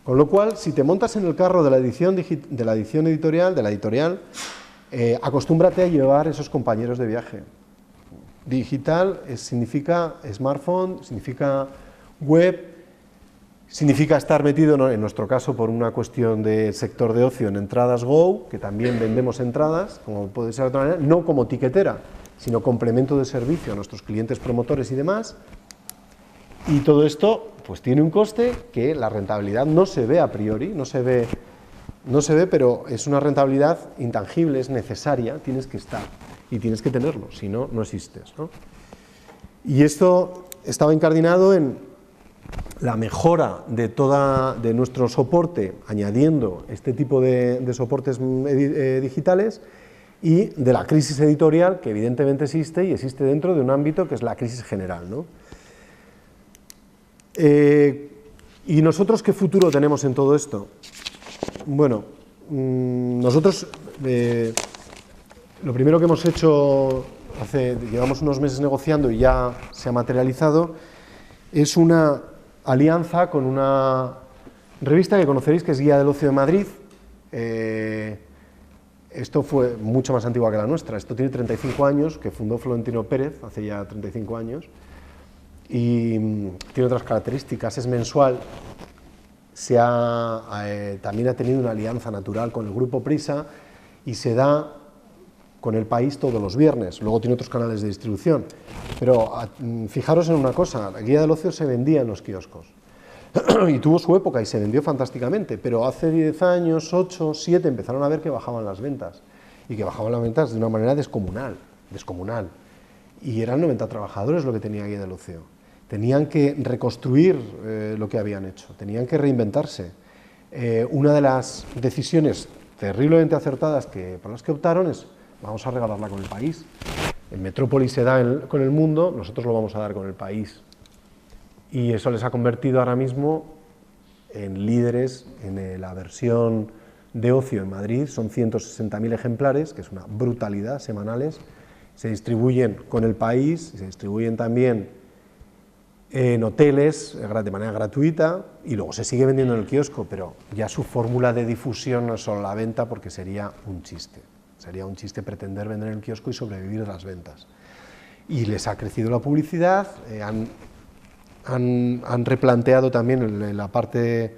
Con lo cual, si te montas en el carro de la editorial, acostúmbrate a llevar esos compañeros de viaje. Digital significa smartphone, significa web, significa estar metido, en nuestro caso por una cuestión de sector de ocio, en Entradas Go, que también vendemos entradas, como puede ser de otra manera, no como tiquetera, sino complemento de servicio a nuestros clientes promotores y demás. Y todo esto pues tiene un coste que la rentabilidad no se ve a priori, no se ve, pero es una rentabilidad intangible, es necesaria, tienes que estar. Y tienes que tenerlo, si no, no existes, ¿no? Y esto estaba incardinado en la mejora de nuestro soporte, añadiendo este tipo de soportes digitales, y de la crisis editorial, que evidentemente existe, y existe dentro de un ámbito que es la crisis general, ¿no? ¿Y nosotros qué futuro tenemos en todo esto? Bueno, nosotros... lo primero que hemos hecho, llevamos unos meses negociando y ya se ha materializado, es una alianza con una revista que conoceréis, que es Guía del Ocio de Madrid. Esto fue mucho más antigua que la nuestra, esto tiene 35 años, que fundó Florentino Pérez hace ya 35 años, y tiene otras características, es mensual, también ha tenido una alianza natural con el Grupo Prisa, y se da con El País todos los viernes, luego tiene otros canales de distribución, pero fijaros en una cosa, la Guía del Ocio se vendía en los kioscos, y tuvo su época y se vendió fantásticamente, pero hace 10 años, 8, 7, empezaron a ver que bajaban las ventas, y que bajaban las ventas de una manera descomunal, y eran 90 trabajadores lo que tenía Guía del Ocio, tenían que reconstruir lo que habían hecho, tenían que reinventarse. Una de las decisiones terriblemente acertadas por las que optaron es: vamos a regalarla con El País. En Metrópolis se da con El Mundo, nosotros lo vamos a dar con El País. Y eso les ha convertido ahora mismo en líderes en la versión de ocio en Madrid. Son 160.000 ejemplares, que es una brutalidad, semanales, se distribuyen con El País, se distribuyen también en hoteles de manera gratuita y luego se sigue vendiendo en el kiosco, pero ya su fórmula de difusión no es solo la venta, porque sería un chiste pretender vender en el kiosco y sobrevivir de las ventas. Y les ha crecido la publicidad, han replanteado también la parte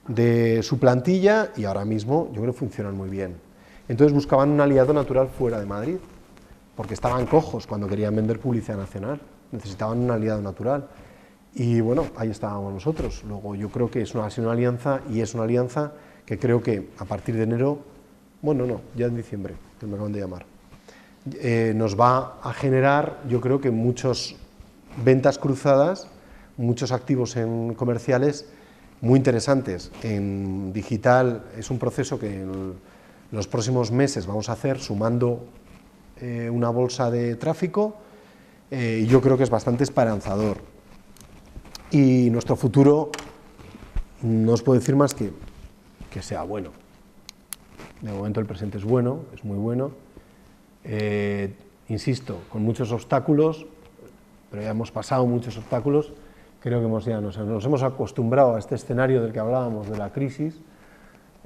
de su plantilla y ahora mismo yo creo que funcionan muy bien. Entonces buscaban un aliado natural fuera de Madrid, porque estaban cojos cuando querían vender publicidad nacional, necesitaban un aliado natural. Y bueno, ahí estábamos nosotros. Luego yo creo que ha sido una alianza, y es una alianza que creo que a partir de enero, bueno, no, ya en diciembre, que me acaban de llamar, nos va a generar, yo creo que muchas ventas cruzadas, muchos activos en comerciales muy interesantes. En digital es un proceso que en los próximos meses vamos a hacer sumando una bolsa de tráfico, y yo creo que es bastante esperanzador. Y nuestro futuro no os puedo decir más que sea bueno. De momento el presente es bueno, es muy bueno. Insisto, con muchos obstáculos, pero ya hemos pasado muchos obstáculos. Creo que nos hemos acostumbrado a este escenario del que hablábamos, de la crisis.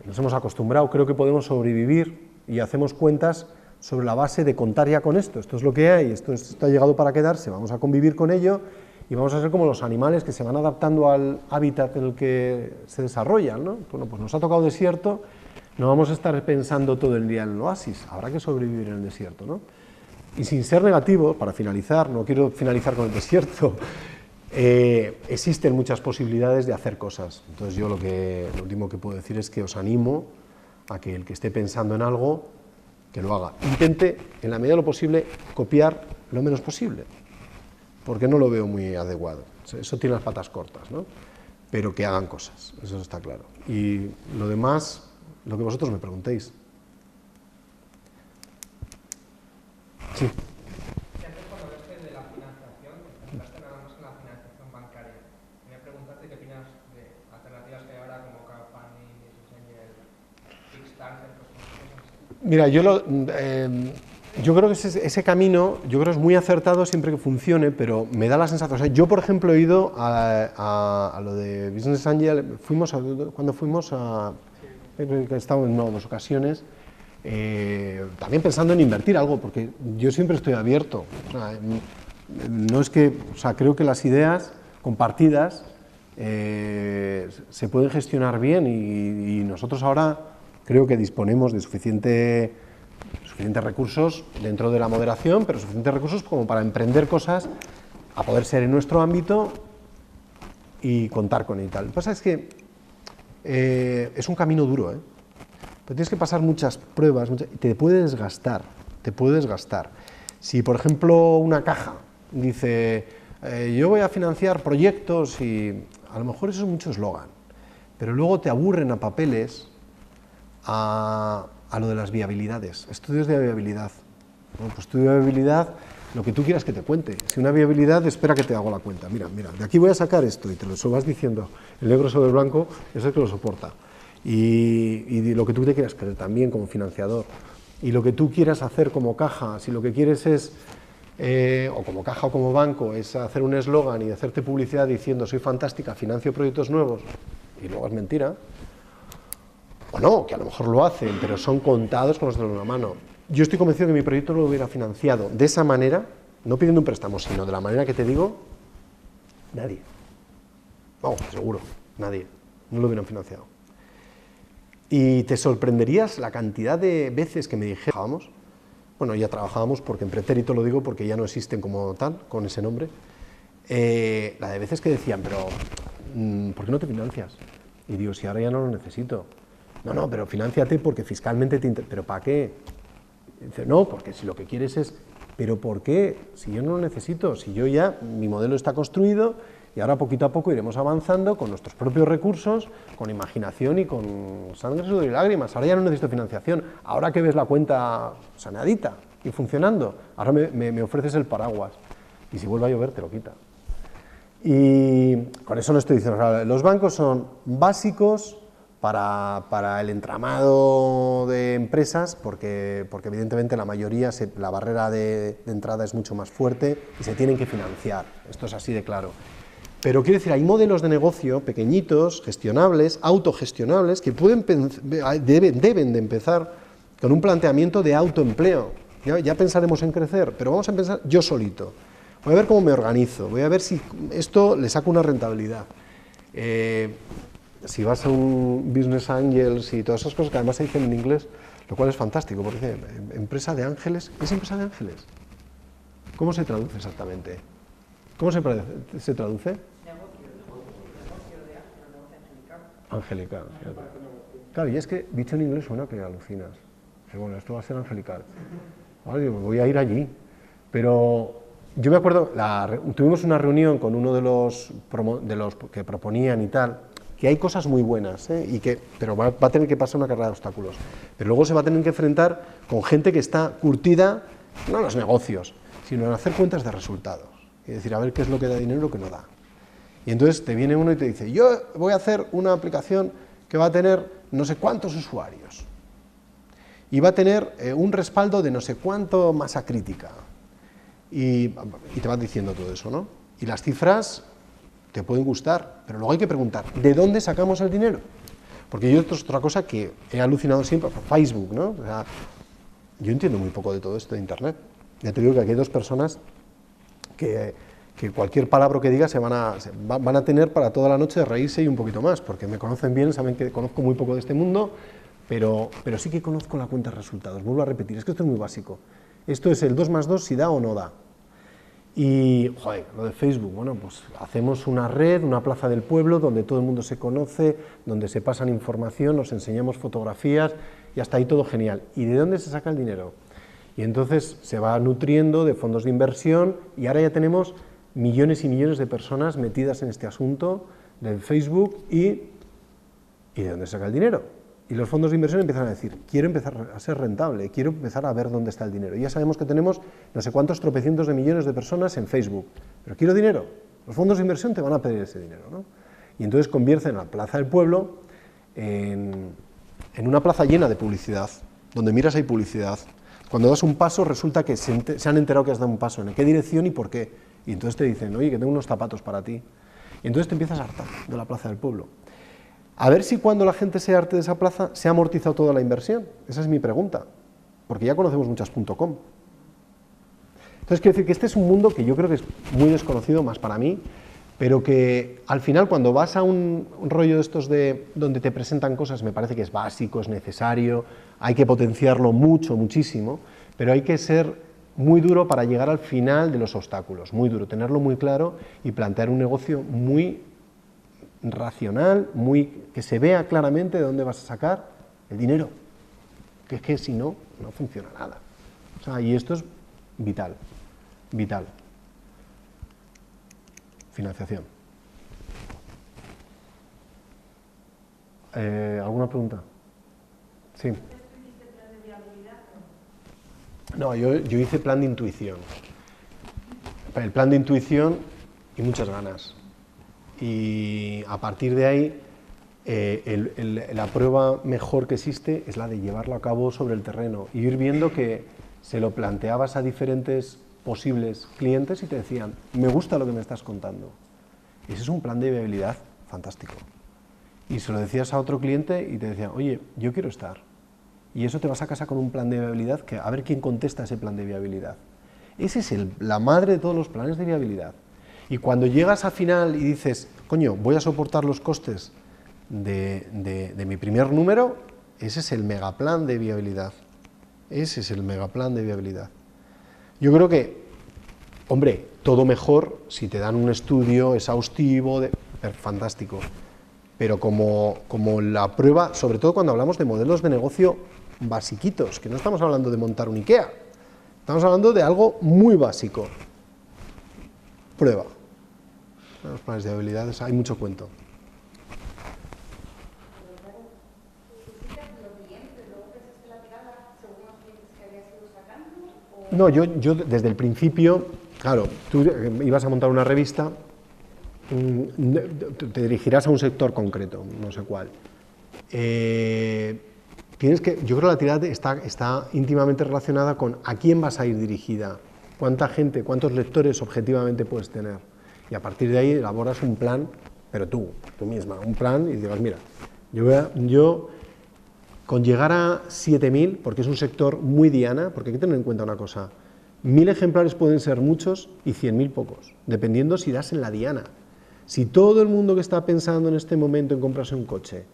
Nos hemos acostumbrado, creo que podemos sobrevivir, y hacemos cuentas sobre la base de contar ya con esto. Esto es lo que hay, esto ha llegado para quedarse, vamos a convivir con ello y vamos a ser como los animales que se van adaptando al hábitat en el que se desarrollan, ¿no? Bueno, pues nos ha tocado desierto, no vamos a estar pensando todo el día en el oasis, habrá que sobrevivir en el desierto, ¿no? Y sin ser negativo, para finalizar, no quiero finalizar con el desierto, existen muchas posibilidades de hacer cosas. Entonces yo lo último que puedo decir es que os animo a que el que esté pensando en algo, que lo haga. Intente, en la medida de lo posible, copiar lo menos posible, porque no lo veo muy adecuado. Eso tiene las patas cortas, ¿no? Pero que hagan cosas, eso está claro. Y lo demás, lo que vosotros me preguntéis. Sí. Y antes, cuando hablaste de la financiación, hablaste nada más en la financiación bancaria. Quería preguntarte qué opinas de alternativas que hay ahora como crowdfunding, Business Angel, Kickstarter, cosas así. Mira, yo creo que ese camino, yo creo que es muy acertado siempre que funcione, pero me da la sensación, o sea, yo por ejemplo he ido a lo de Business Angel, cuando fuimos a, he estado en dos ocasiones, también pensando en invertir algo, porque yo siempre estoy abierto, o sea, no es que, o sea, creo que las ideas compartidas se pueden gestionar bien, y nosotros ahora creo que disponemos de suficientes recursos dentro de la moderación, pero suficientes recursos como para emprender cosas, a poder ser en nuestro ámbito y contar con él y tal. Lo que pasa es que es un camino duro, pero tienes que pasar muchas pruebas, y te puede desgastar, Si, por ejemplo, una caja dice, yo voy a financiar proyectos, y a lo mejor eso es mucho eslogan, pero luego te aburren a papeles a lo de las viabilidades, estudios de viabilidad. Bueno, pues estudio de viabilidad, lo que tú quieras que te cuente. Si una viabilidad, espera que te hago la cuenta. Mira, de aquí voy a sacar esto, y te lo vas diciendo, el negro sobre el blanco es el que lo soporta. Y lo que tú te quieras creer también como financiador, y lo que tú quieras hacer como caja, si lo que quieres es, o como caja o como banco, es hacer un eslogan y hacerte publicidad diciendo soy fantástica, financio proyectos nuevos, y luego es mentira, o no, que a lo mejor lo hacen, pero son contados con los dedos de una mano. Yo estoy convencido que mi proyecto no lo hubiera financiado de esa manera, no pidiendo un préstamo, sino de la manera que te digo, nadie. Vamos, seguro, nadie, no lo hubieran financiado. Y te sorprenderías la cantidad de veces que me dijeron, bueno, ya trabajábamos, porque en pretérito lo digo porque ya no existen como tal, con ese nombre, la de veces que decían, pero ¿por qué no te financias? Y digo, si ahora ya no lo necesito. No, pero financiate porque fiscalmente te interesa. ¿Pero para qué? Y dice, no, porque si lo que quieres es, ¿pero por qué? Si yo no lo necesito, si yo ya, mi modelo está construido, y ahora poquito a poco iremos avanzando con nuestros propios recursos, con imaginación y con sangre, sudor y lágrimas. Ahora ya no necesito financiación, ahora que ves la cuenta saneadita y funcionando, ahora me ofreces el paraguas, y si vuelve a llover te lo quita. Y con eso no estoy diciendo, los bancos son básicos para el entramado de empresas, porque evidentemente la mayoría, la barrera de entrada es mucho más fuerte y se tienen que financiar, esto es así de claro. Pero quiero decir, hay modelos de negocio pequeñitos, gestionables, autogestionables, que deben de empezar con un planteamiento de autoempleo. Ya pensaremos en crecer, pero vamos a pensar yo solito. Voy a ver cómo me organizo, voy a ver si esto le saco una rentabilidad. Si vas a un Business Angels y todas esas cosas que además se dicen en inglés, lo cual es fantástico, porque dice, empresa de ángeles, ¿qué es empresa de ángeles? ¿Cómo se traduce exactamente? ¿Cómo se traduce? Angelical. Fíjate. Claro, y es que dicho en inglés suena que alucinas. Bueno, esto va a ser angelical. Ahora digo, voy a ir allí. Pero yo me acuerdo, tuvimos una reunión con uno de los que proponían y tal, que hay cosas muy buenas, pero va a tener que pasar una carrera de obstáculos. Pero luego se va a tener que enfrentar con gente que está curtida, no en los negocios, sino en hacer cuentas de resultados. Es decir, a ver qué es lo que da dinero y lo que no da. Y entonces te viene uno y te dice, yo voy a hacer una aplicación que va a tener no sé cuántos usuarios y va a tener un respaldo de no sé cuánto masa crítica. Y te van diciendo todo eso, ¿no? Y las cifras te pueden gustar, pero luego hay que preguntar, ¿de dónde sacamos el dinero? Porque yo, esto es otra cosa que he alucinado siempre, Facebook, ¿no? O sea, yo entiendo muy poco de todo esto de Internet. Ya te digo que aquí hay dos personas que cualquier palabra que diga van a tener para toda la noche de reírse y un poquito más, porque me conocen bien, saben que conozco muy poco de este mundo, pero sí que conozco la cuenta de resultados. Vuelvo a repetir, es que esto es muy básico. Esto es el 2 más 2 si da o no da. Y, joder, lo de Facebook, bueno, pues hacemos una red, una plaza del pueblo, donde todo el mundo se conoce, donde se pasan información, nos enseñamos fotografías, y hasta ahí todo genial. ¿Y de dónde se saca el dinero? Y entonces se va nutriendo de fondos de inversión, y ahora ya tenemos millones y millones de personas metidas en este asunto del Facebook, ¿y de dónde se saca el dinero? Y los fondos de inversión empiezan a decir, quiero empezar a ser rentable, quiero empezar a ver dónde está el dinero. Y ya sabemos que tenemos no sé cuántos tropecientos de millones de personas en Facebook, pero quiero dinero. Los fondos de inversión te van a pedir ese dinero, ¿no? Y entonces convierten la plaza del pueblo en una plaza llena de publicidad, donde miras hay publicidad. Cuando das un paso resulta que se han enterado que has dado un paso, en qué dirección y por qué. Y entonces te dicen, oye, que tengo unos zapatos para ti. Y entonces te empiezas a hartar de la plaza del pueblo. A ver si cuando la gente se harte de esa plaza se ha amortizado toda la inversión. Esa es mi pregunta, porque ya conocemos muchas .com. Entonces quiero decir que este es un mundo que yo creo que es muy desconocido, más para mí, pero que al final cuando vas a un rollo de estos donde te presentan cosas, me parece que es básico, es necesario, hay que potenciarlo mucho, muchísimo, pero hay que ser muy duro para llegar al final de los obstáculos, muy duro, tenerlo muy claro y plantear un negocio muy racional, que se vea claramente de dónde vas a sacar el dinero, que es que si no, no funciona nada. O sea, y esto es vital, vital. Financiación. ¿Alguna pregunta? Sí. No, yo hice plan de intuición. El plan de intuición y muchas ganas. Y a partir de ahí, la prueba mejor que existe es la de llevarlo a cabo sobre el terreno y ir viendo que se lo planteabas a diferentes posibles clientes y te decían, me gusta lo que me estás contando. Y ese es un plan de viabilidad fantástico. Y se lo decías a otro cliente y te decía, oye, yo quiero estar. Y eso te vas a casa con un plan de viabilidad, que a ver quién contesta ese plan de viabilidad. Ese es la madre de todos los planes de viabilidad. Y cuando llegas al final y dices, coño, voy a soportar los costes de mi primer número, ese es el megaplan de viabilidad. Ese es el megaplan de viabilidad. Yo creo que, hombre, todo mejor si te dan un estudio exhaustivo, fantástico. Pero como la prueba, sobre todo cuando hablamos de modelos de negocio basiquitos, que no estamos hablando de montar un IKEA, estamos hablando de algo muy básico. Prueba. En los planes de viabilidad hay mucho cuento. No, yo desde el principio, claro, tú ibas a montar una revista, te dirigirás a un sector concreto, no sé cuál, yo creo que la tirada está íntimamente relacionada con a quién vas a ir dirigida, cuánta gente, cuántos lectores objetivamente puedes tener. Y a partir de ahí elaboras un plan, pero tú misma, un plan y digas, mira, yo con llegar a 7.000, porque es un sector muy diana, porque hay que tener en cuenta una cosa, 1.000 ejemplares pueden ser muchos y 100.000 pocos, dependiendo si das en la diana. Si todo el mundo que está pensando en este momento en comprarse un coche,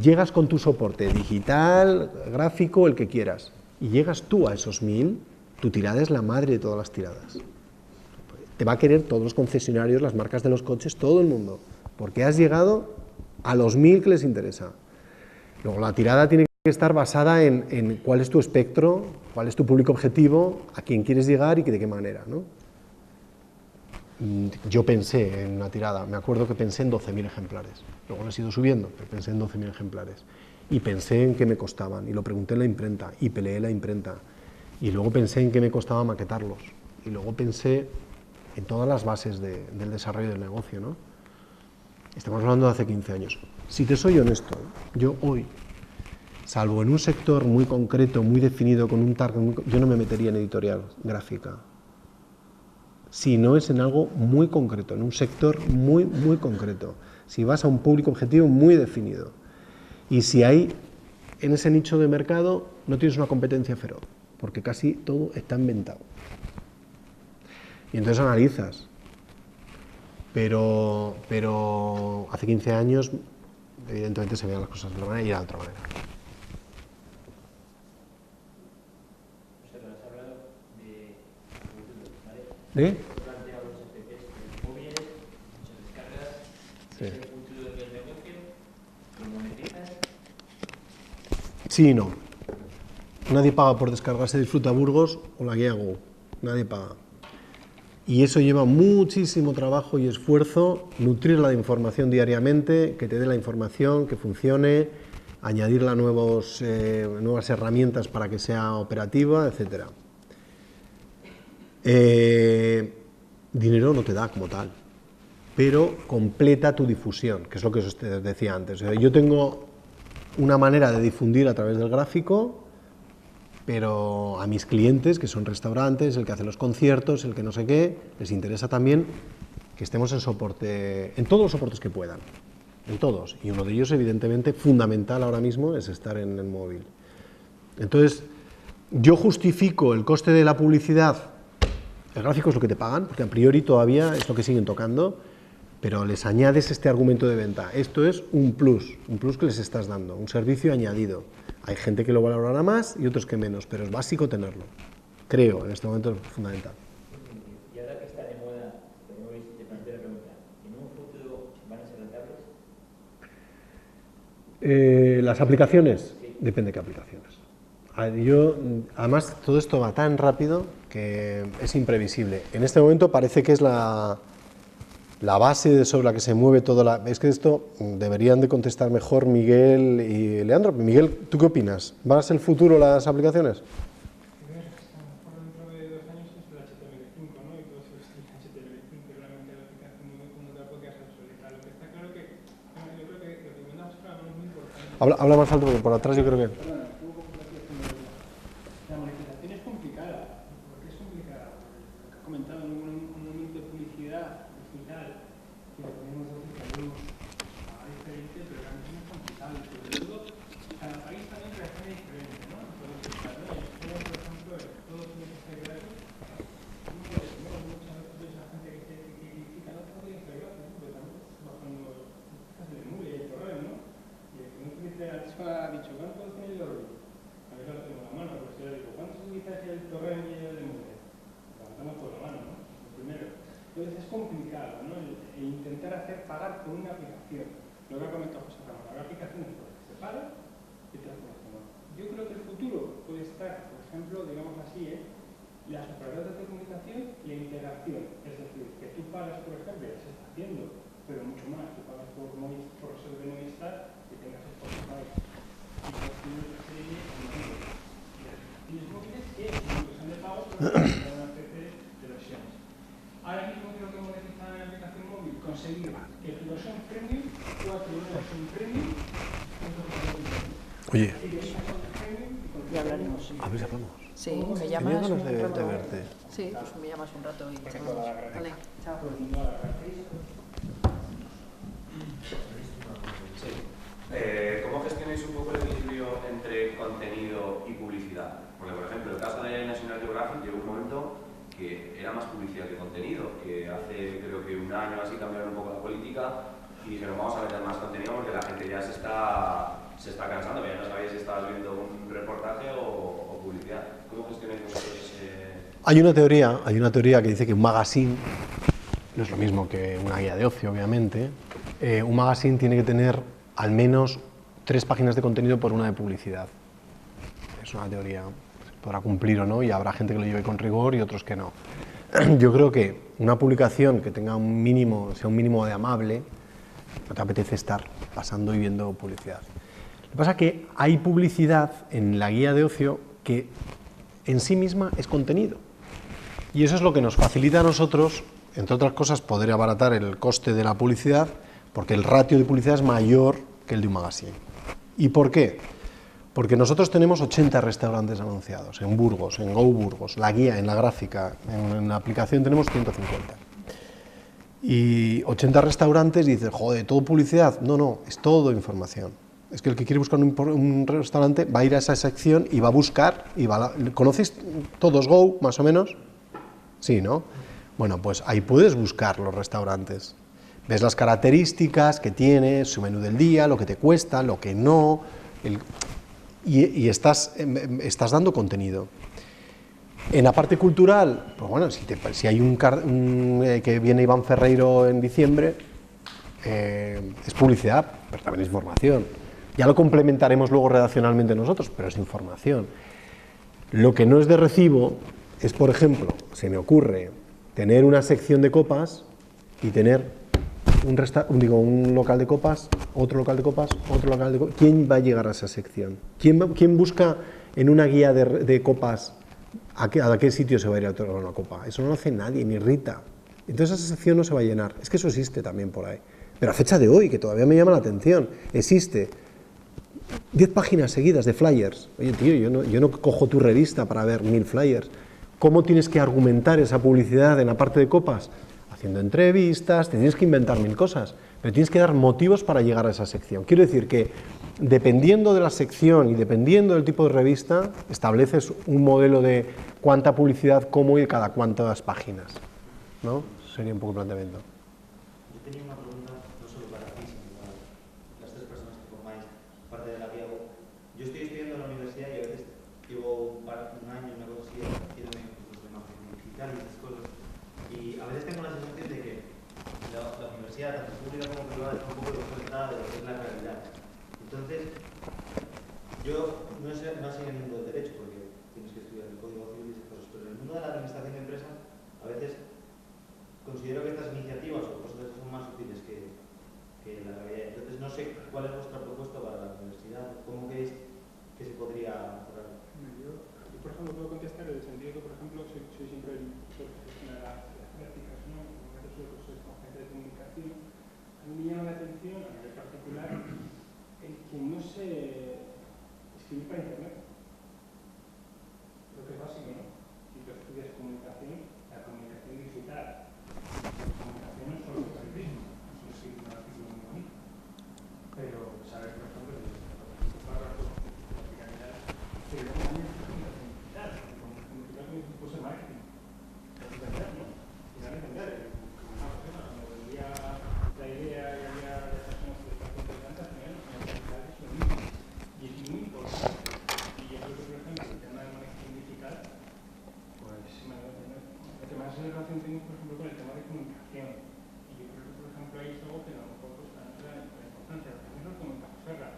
llegas con tu soporte digital, gráfico, el que quieras, y llegas tú a esos 1.000, tu tirada es la madre de todas las tiradas. Te va a querer todos los concesionarios, las marcas de los coches, todo el mundo, porque has llegado a los 1.000 que les interesa. Luego la tirada tiene que estar basada en cuál es tu espectro, cuál es tu público objetivo, a quién quieres llegar y de qué manera, ¿no? Yo pensé en una tirada, me acuerdo que pensé en 12.000 ejemplares, luego lo he ido subiendo, pero pensé en 12.000 ejemplares. Y pensé en qué me costaban, y lo pregunté en la imprenta, y peleé la imprenta. Y luego pensé en qué me costaba maquetarlos, y luego pensé en todas las bases del desarrollo del negocio, ¿no? Estamos hablando de hace 15 años. Si te soy honesto, yo hoy, salvo en un sector muy concreto, muy definido, con un target, yo no me metería en editorial gráfica. Si no es en algo muy concreto, en un sector muy, muy concreto. Si vas a un público objetivo muy definido. Y si hay, en ese nicho de mercado, no tienes una competencia feroz, porque casi todo está inventado. Y entonces analizas. Pero hace 15 años, evidentemente se veían las cosas de una manera y era de otra manera. Has hablado de futuro, ¿vale? ¿De? He planteado los FPs de móviles, muchas descargas, Sí. ¿es el futuro del negocio? ¿Lo monetizas? Sí y no. Nadie paga por descargarse Disfruta Burgos o la guía Go. Nadie paga. Y eso lleva muchísimo trabajo y esfuerzo, nutrirla de información diariamente, que te dé la información, que funcione, añadirla nuevas herramientas para que sea operativa, etc. Dinero no te da como tal, pero completa tu difusión, que es lo que os decía antes. O sea, yo tengo una manera de difundir a través del gráfico, pero a mis clientes, que son restaurantes, el que hace los conciertos, el que no sé qué, les interesa también que estemos en soporte, en todos los soportes que puedan, en todos. Y uno de ellos, evidentemente, fundamental ahora mismo, es estar en el móvil. Entonces, yo justifico el coste de la publicidad, el gráfico es lo que te pagan, porque a priori todavía es lo que siguen tocando, pero les añades este argumento de venta. Esto es un plus que les estás dando, un servicio añadido. Hay gente que lo valorará más y otros que menos, pero es básico tenerlo. Creo, en este momento es fundamental. Y ahora que está de moda, te planteo la pregunta, ¿en un futuro van a ser rentables? Las aplicaciones, Sí. depende de qué aplicaciones. Además, todo esto va tan rápido que es imprevisible. En este momento parece que es la base sobre la que se mueve toda Es que esto deberían de contestar mejor Miguel y Leandro. Miguel, ¿tú qué opinas? ¿Van a ser el futuro las aplicaciones? Dentro de 2 años es el HTML5, ¿no? Y todo eso es el HTML5, realmente la aplicación móvil como tal porque es obsoleta. Lo que está claro que yo creo que lo que comentamos ahora es muy importante. Habla más alto porque por atrás yo creo que... La monetización es complicada. ¿Por qué es complicada? Lo que ha comentado en un momento de publicidad digital, que lo podemos decir que hay diferente, pero realmente no es complicado. Sobre todo, cada país también reacciona diferente, ¿no? Entonces, claro, en España, por ejemplo, todo tiene que ser gratis. Muchas veces la gente que critica, no todo tiene que ser gratis, pero también bajando cosas de nube y el correo, ¿no? Y el que no utilice la ha dicho, ¿cuánto tiene el correo? A ver, lo tengo en la mano, pero si yo digo, ¿cuántos utilizas el correo y el de nube? Levantamos por la mano, ¿no? Lo primero. Entonces es complicado, ¿no? El intentar hacer pagar por una aplicación. Lo que ha comentado José Ramón, la aplicación es porque se paga y otras cosas no. Yo creo que el futuro puede estar, por ejemplo, digamos así, las operadoras de comunicación y la integración. Es decir, que tú pagas, por ejemplo, ya se está haciendo, pero mucho más, tú pagas por ser de Movistar y tengas Spotify. Y por una serie de móviles que son de pago, pero que una especie de versiones. Ahora mismo creo que monetizar en la aplicación móvil, conseguir que tu versión premium, 4 euros en premium, 150 Oye, Ya hablaremos. a ver si hablamos. Sí, me Tenía llamas ganas un de rato. verte. Sí, pues me llamas un rato y charlamos. Vale, chao. ¿Cómo gestionáis un poco el equilibrio entre contenido y publicidad? Porque, por ejemplo, el caso de National Geographic llegó un momento que era más publicidad que contenido, que hace creo que un año así cambiaron un poco la política y dijeron vamos a meter más contenido porque la gente ya se está cansando, que ya no sabéis si estabas viendo un reportaje o publicidad. ¿Cómo gestionáis vosotros ese...? Hay una teoría que dice que un magazine no es lo mismo que una guía de ocio, obviamente. Un magazine tiene que tener al menos 3 páginas de contenido por una de publicidad. Es una teoría, se podrá cumplir o no, y habrá gente que lo lleve con rigor y otros que no. Yo creo que una publicación que tenga un mínimo, sea un mínimo de amable, no te apetece estar pasando y viendo publicidad. Lo que pasa es que hay publicidad en la guía de ocio que en sí misma es contenido. Y eso es lo que nos facilita a nosotros, entre otras cosas, poder abaratar el coste de la publicidad, porque el ratio de publicidad es mayor que el de un magazine. ¿Y por qué? Porque nosotros tenemos 80 restaurantes anunciados en Burgos, en Go Burgos, la guía, en la gráfica, en la aplicación tenemos 150. Y 80 restaurantes y dices, joder, ¿todo publicidad? No, no, es todo información. Es que el que quiere buscar un restaurante va a ir a esa sección y va a buscar, ¿conocéis todos Go, más o menos? Sí, ¿no? Bueno, pues ahí puedes buscar los restaurantes. Ves las características que tiene, su menú del día, lo que te cuesta, lo que no, y estás dando contenido. En la parte cultural, pues bueno, si hay que viene Iván Ferreiro en diciembre, es publicidad, pero también es información. Ya lo complementaremos luego redaccionalmente nosotros, pero es información. Lo que no es de recibo es, por ejemplo, se me ocurre tener una sección de copas y tener un local de copas, otro local de copas, otro local de copas. ¿Quién va a llegar a esa sección? ¿Quién busca en una guía de copas a qué sitio se va a ir a otorgar una copa? Eso no lo hace nadie, ni Rita. Entonces esa sección no se va a llenar. Es que eso existe también por ahí. Pero a fecha de hoy, que todavía me llama la atención, existe 10 páginas seguidas de flyers. Oye, tío, yo no cojo tu revista para ver 1000 flyers. ¿Cómo tienes que argumentar esa publicidad en la parte de copas? Haciendo entrevistas, te tienes que inventar 1000 cosas, pero tienes que dar motivos para llegar a esa sección. Quiero decir que, dependiendo de la sección y dependiendo del tipo de revista, estableces un modelo de cuánta publicidad, cómo y cada cuántas páginas, ¿no? Sería un poco el planteamiento. Yo tenía una pregunta, no solo para ti, sino para las 3 personas que formáis parte de la guía. Yo estoy estudiando en la universidad y a veces llevo un año, una cosa así, haciéndome cursos de marketing digital y esas cosas. Y a veces tengo la sensación de que la universidad, tanto pública como privada, está un poco desconectada de lo que es la realidad. Entonces, yo no sé en el mundo del derecho, porque tienes que estudiar el código civil y esas cosas, pero en el mundo de la administración de empresas, a veces considero que estas iniciativas o cosas son más útiles que la realidad. Entonces, no sé cuál es vuestra propuesta para la universidad, cómo creéis que se podría mejorar. Yo, por ejemplo, puedo contestar en el sentido que, por ejemplo, soy siempre el profesor que gestiona las prácticas, ¿no? En el caso de profesores con gente de comunicación, a mí me llama la atención, a nivel particular, el que no sé escribir para internet. Creo que es básico, ¿no? Si tú estudias comunicación, la comunicación digital, la comunicación no es solo el periodismo, no solo escribir un artículo muy bonito, pero saber, por ejemplo, que párrafos, pero también es comunicación digital, comunicación digital es un curso de marketing, es entender, ¿no? Y dar a entender, cuando vendía la idea y había personas que estaban interesantes, al final, la digital es lo mismo, y es muy importante. Y yo creo que, por ejemplo, el tema de marketing digital, pues lo que más relación tengo, por ejemplo, con el tema de comunicación. Y yo creo que, por ejemplo, ahí es algo que a lo mejor pues, no se da la importancia. Por ejemplo, como en Cajoserra,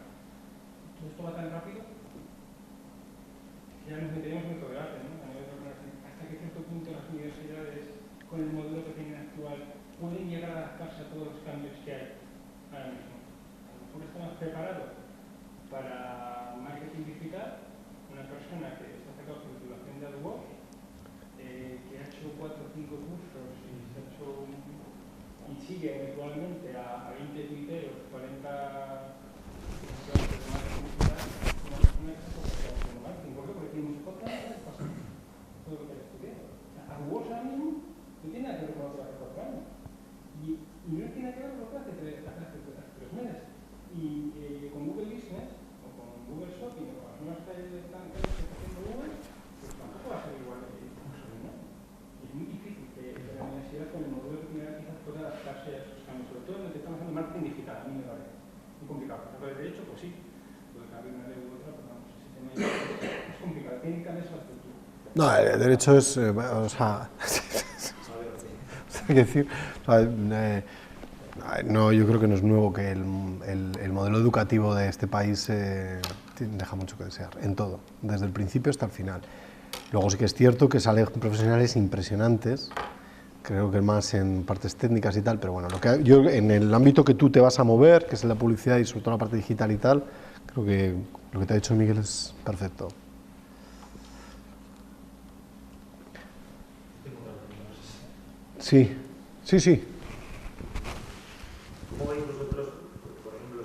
todo esto va tan rápido que ya nos meteremos en otro debate, ¿no? A nivel de organización. Hasta que cierto punto las universidades, con el modelo que tienen actual, pueden llegar a adaptarse a todos los cambios que hay ahora mismo. A lo mejor estamos preparados para marketing digital, una persona que está sacando su titulación de AdWords, que ha hecho 4 o 5 cursos y sigue eventualmente a 20 tuiteros, 40 de marketing digital, Y con Google Business, o con Google Shopping, o con las nuevas que están haciendo Google, pues tampoco va a ser igual el curso de un año. Y es muy difícil que la universidad con el modelo de primera quizás pueda adaptarse a esos cambios, sobre todo en lo que estamos haciendo marketing digital, a mí me parece muy complicado. Pero de derecho, pues sí, puede cambiar una ley u otra, pero vamos, ese tema es complicado, tiene que cambiarse la estructura. No, el derecho es, o sea, hay que decir, o sea, no, yo creo que no es nuevo que el modelo educativo de este país deja mucho que desear, en todo, desde el principio hasta el final. Luego sí que es cierto que salen profesionales impresionantes, creo que más en partes técnicas y tal, pero bueno, yo en el ámbito que tú te vas a mover, que es la publicidad y sobre todo la parte digital y tal, creo que lo que te ha dicho Miguel es perfecto. Sí, sí, sí. ¿Cómo veis vosotros, por ejemplo,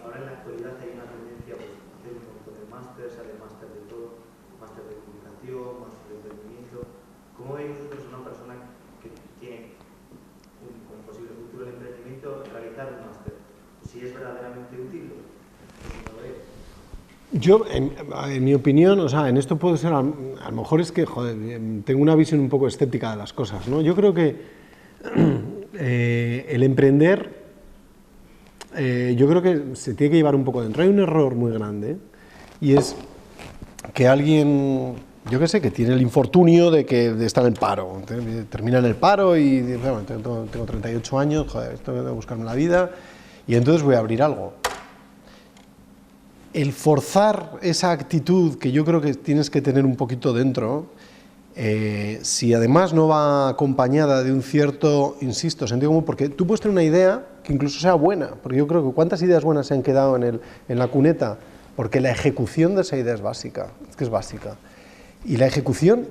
ahora en la actualidad hay una tendencia pues, a hacer un montón de másteres, sale máster de todo, máster de comunicación, máster de emprendimiento? ¿Cómo veis vosotros a una persona que tiene como posible futuro de emprendimiento realizar un máster? Si es verdaderamente útil, ¿cómo lo veis? Yo, en mi opinión, o sea, en esto puedo ser, a lo mejor es que, joder, tengo una visión un poco escéptica de las cosas, ¿no? Yo creo que el emprender, yo creo que se tiene que llevar un poco dentro. Hay un error muy grande y es que alguien, yo qué sé, que tiene el infortunio de estar en el paro, termina en el paro y dice, bueno, tengo 38 años, joder, esto tengo que buscarme la vida y entonces voy a abrir algo. El forzar esa actitud que yo creo que tienes que tener un poquito dentro, si además no va acompañada de un cierto, insisto, sentido común, porque tú puedes tener una idea que incluso sea buena, porque yo creo que cuántas ideas buenas se han quedado en la cuneta, porque la ejecución de esa idea es básica, es que es básica. Y la ejecución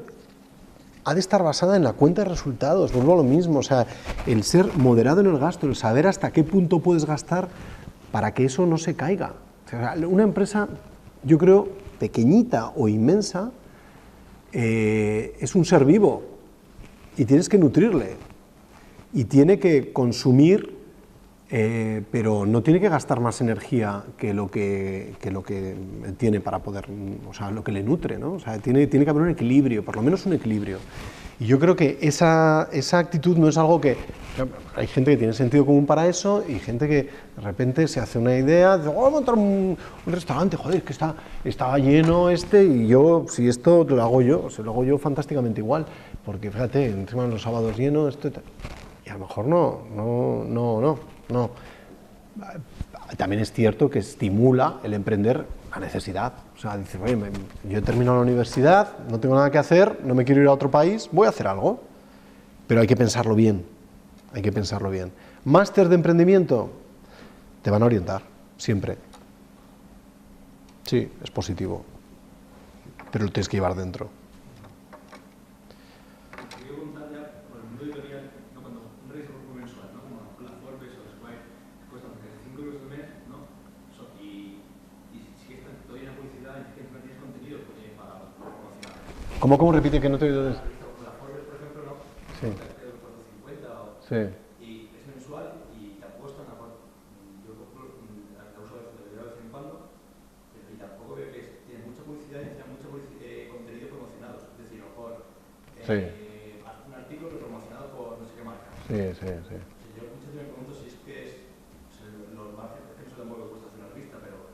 ha de estar basada en la cuenta de resultados, vuelvo a lo mismo, o sea, el ser moderado en el gasto, el saber hasta qué punto puedes gastar para que eso no se caiga. O sea, una empresa, yo creo, pequeñita o inmensa, es un ser vivo y tienes que nutrirle y tiene que consumir, pero no tiene que gastar más energía que lo que tiene para poder, o sea, lo que le nutre, ¿no? O sea, tiene que haber un equilibrio, por lo menos un equilibrio. Y yo creo que esa actitud no es algo que... Hay gente que tiene sentido común para eso y gente que de repente se hace una idea, dice, voy a montar un restaurante, joder, es que está lleno y yo, si esto lo hago yo, se lo hago yo fantásticamente igual, porque fíjate, encima de los sábados lleno, y a lo mejor no. También es cierto que estimula el emprender la necesidad. O sea, dices, oye, yo he terminado la universidad, no tengo nada que hacer, no me quiero ir a otro país, voy a hacer algo. Pero hay que pensarlo bien, hay que pensarlo bien. Máster de emprendimiento, te van a orientar, siempre. Sí, es positivo, pero lo tienes que llevar dentro. ¿Cómo repite que no te he oído? La Forbes, por ejemplo, no. Sí. Por 50 o... Sí. Y es mensual y te apuestan a... Yo la uso de vez en cuando y tampoco veo que tiene mucha publicidad y tiene mucho contenido promocionado. Es decir, a lo mejor un artículo promocionado por no sé qué marca. Sí. Yo muchas veces me pregunto si es que los márgenes, que no sé tampoco que cuesta hacer una revista, pero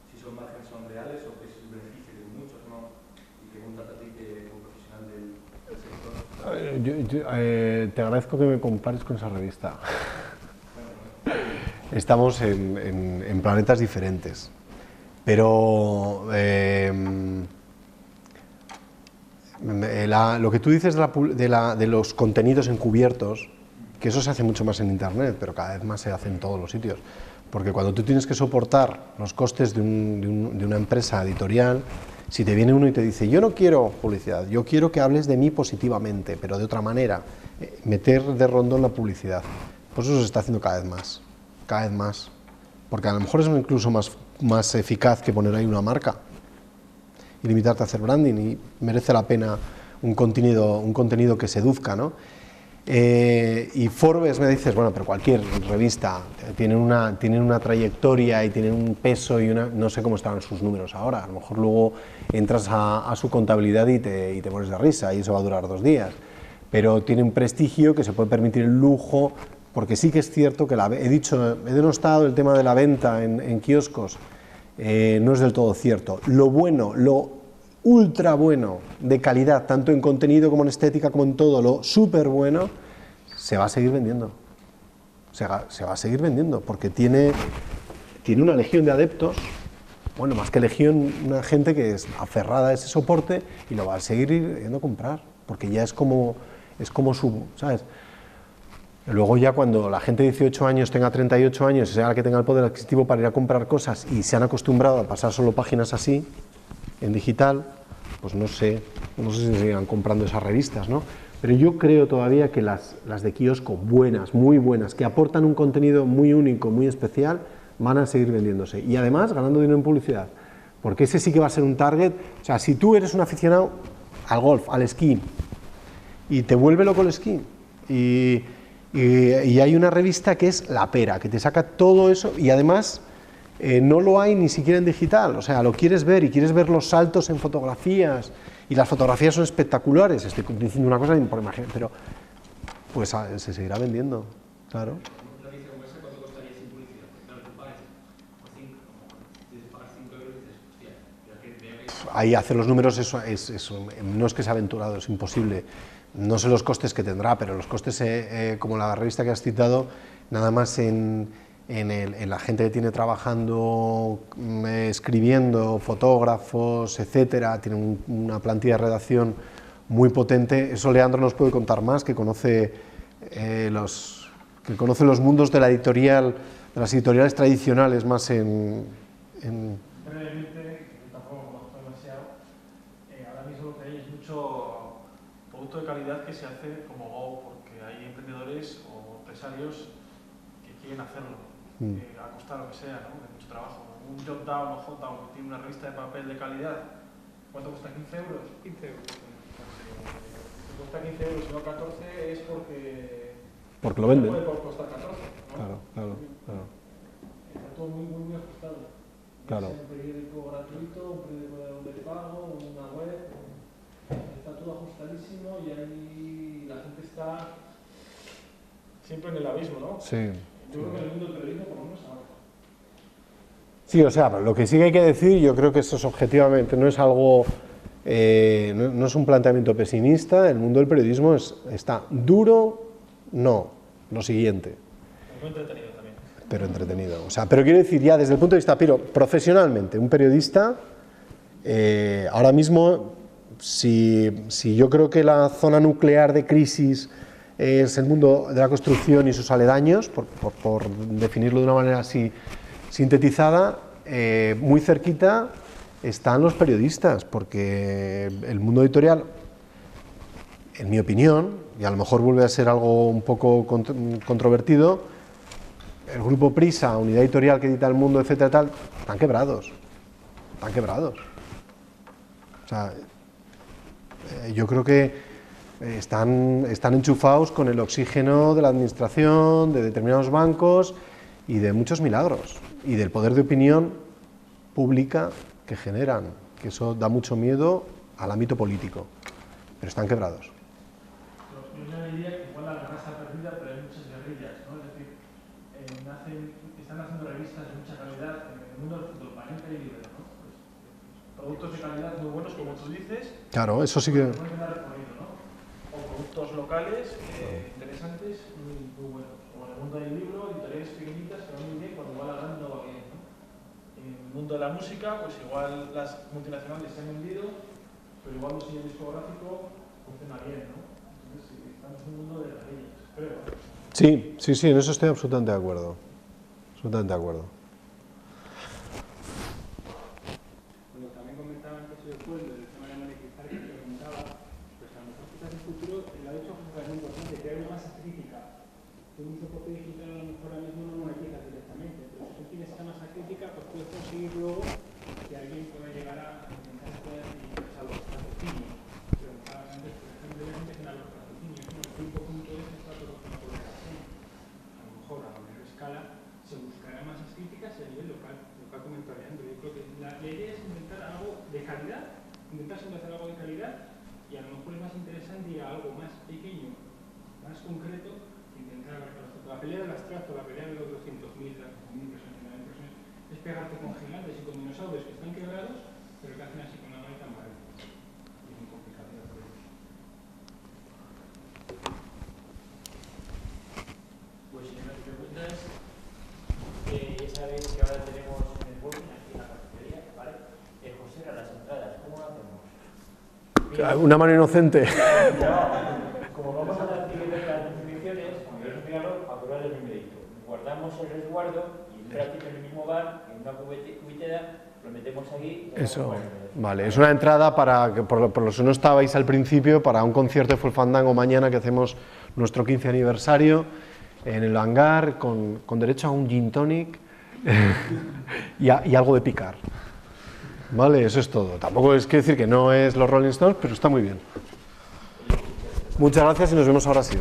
si esos márgenes son reales o que es el beneficio de muchos, ¿no? Y que montas a ti como profesional del sector. Te agradezco que me compares con esa revista. Estamos en planetas diferentes, pero lo que tú dices de los contenidos encubiertos, que eso se hace mucho más en Internet, pero cada vez más se hace en todos los sitios, porque cuando tú tienes que soportar los costes de una empresa editorial, si te viene uno y te dice, yo no quiero publicidad, yo quiero que hables de mí positivamente, pero de otra manera, meter de rondón la publicidad, pues eso se está haciendo cada vez más, porque a lo mejor es incluso más eficaz que poner ahí una marca y limitarte a hacer branding, y merece la pena un contenido que seduzca, ¿no? Y Forbes me dices, bueno, pero cualquier revista tienen una trayectoria y tienen un peso y no sé cómo están sus números ahora, a lo mejor luego entras a su contabilidad y te mueres de risa y eso va a durar 2 días, pero tiene un prestigio que se puede permitir el lujo, porque sí que es cierto que he denostado el tema de la venta en kioscos, no es del todo cierto. Lo bueno, lo ultra bueno, de calidad, tanto en contenido como en estética, como en todo, lo súper bueno, se va a seguir vendiendo. Se va a seguir vendiendo, porque tiene una legión de adeptos, bueno, más que legión, una gente que es aferrada a ese soporte y lo va a seguir yendo a comprar, porque ya es como su, ¿sabes? Luego ya cuando la gente de 18 años tenga 38 años y sea la que tenga el poder adquisitivo para ir a comprar cosas y se han acostumbrado a pasar solo páginas así, en digital, pues no sé si se seguirán comprando esas revistas, ¿no? Pero yo creo todavía que las de kiosco, buenas, muy buenas, que aportan un contenido muy único, muy especial, van a seguir vendiéndose. Y además ganando dinero en publicidad, porque ese sí que va a ser un target. O sea, si tú eres un aficionado al golf, al esquí, y te vuelve loco el esquí, y hay una revista que es La Pera, que te saca todo eso, y además no lo hay ni siquiera en digital, o sea, lo quieres ver y quieres ver los saltos en fotografías, y las fotografías son espectaculares, estoy diciendo una cosa por imagen, pero pues se seguirá vendiendo, claro. ¿Una revista como esa cuánto costaría sin publicidad? Claro, tú pagas, o 5, si pagas 5 euros y dices, hostia, ahí hacer los números no es que sea aventurado, es imposible. No sé los costes que tendrá, pero los costes, como la revista que has citado, nada más en la gente que tiene trabajando, escribiendo, fotógrafos, etcétera, tiene una plantilla de redacción muy potente. Eso Leandro nos puede contar más, que conoce los mundos de la editorial, de las editoriales tradicionales más Brevemente, yo tampoco conozco demasiado, ahora mismo lo que hay es mucho producto de calidad que se hace como Go, porque hay emprendedores o empresarios que quieren hacerlo, a costa de lo que sea, ¿no? De mucho trabajo. Un Jotdown o Hotdown que tiene una revista de papel de calidad, ¿cuánto cuesta? ¿15 euros? 15 euros. Si cuesta 15 euros y no 14 es porque lo venden. No puede costar 14, ¿no? Claro. Está todo muy ajustado. Claro. Un periódico gratuito, un periódico de pago, una web, está todo ajustadísimo y ahí la gente está siempre en el abismo, ¿no? Sí. Yo creo que en el mundo del periodismo por lo menos avanza. Sí, o sea, lo que sí que hay que decir, yo creo que eso es objetivamente, no es algo, no es un planteamiento pesimista, el mundo del periodismo está duro, no, lo siguiente. Muy entretenido también. Pero entretenido, o sea, pero quiero decir ya desde el punto de vista, pero profesionalmente, un periodista, ahora mismo, si yo creo que la zona nuclear de crisis es el mundo de la construcción y sus aledaños, por definirlo de una manera así sintetizada, muy cerquita están los periodistas, porque el mundo editorial, en mi opinión, y a lo mejor vuelve a ser algo un poco controvertido, el grupo Prisa, Unidad Editorial que edita El Mundo, etcétera, tal, están quebrados. O sea, yo creo que están enchufados con el oxígeno de la administración, de determinados bancos y de muchos milagros, y del poder de opinión pública que generan, que eso da mucho miedo al ámbito político, pero están quebrados. Yo diría que igual la guerra está perdida, pero hay muchas guerrillas, ¿no? Es decir, están haciendo revistas de mucha calidad en el mundo del fútbol, Valencia y Libre, ¿no? Pues, productos de calidad muy buenos, como tú dices. Claro, eso sí que... O productos locales interesantes, muy buenos. O en el mundo del libro, editoriales pequeñitas que van muy bien, cuando igual la grande no va bien, ¿no? En el mundo de la música, pues igual las multinacionales se han vendido, pero igual un sello discográfico funciona bien, ¿no? Entonces sí, estamos en un mundo de guerrillas, creo. Sí, en eso estoy absolutamente de acuerdo. Cuando también comentaba antes el pueblo, el tema de monetizar, que te preguntaba, pues a lo mejor quizás en el futuro, lo ha dicho José, es muy importante, que hay una masa crítica. Tú un soporte digital a lo mejor ahora mismo no monetizas directamente, pero si tú tienes esa masa crítica, pues puedes conseguir luego que alguien pueda llegar a intentar hacer a los patrocinios. Preguntabas antes, por ejemplo, antes eran los patrocinios, ¿no? El 5.es comentó Leandro. Yo creo que la idea es intentar algo de calidad, intentar siempre hacer algo de calidad, y a lo mejor es más interesante ir a algo más pequeño, más concreto, que intentar abarcar los datos. La pelea del abstracto, la pelea de los 200.000, las 100.000 personas, 100.000 personas, es pegarte con gigantes y con dinosaurios que están quebrados, pero que hacen así con una manita maravilla. Y es muy complicado de hacer eso. Pues si no hay preguntas, ya sabéis que ahora tenemos en el booking, aquí en la cafetería, ¿vale? José, a las entradas, ¿cómo lo hacemos? Una mano inocente. No, como vamos a dar tickets de las inscripciones, como yo explicarlo, aprobar el numerito. Guardamos el resguardo y un ratito en el mismo bar, en una cubitera, lo metemos aquí. Eso, vale, es una entrada para, que por los que no estabais al principio, para un concierto de Full Fandango mañana que hacemos nuestro 15 aniversario en el hangar, con derecho a un gin tonic y algo de picar. Vale, eso es todo. Tampoco es que decir que no es los Rolling Stones, pero está muy bien. Muchas gracias y nos vemos ahora sí.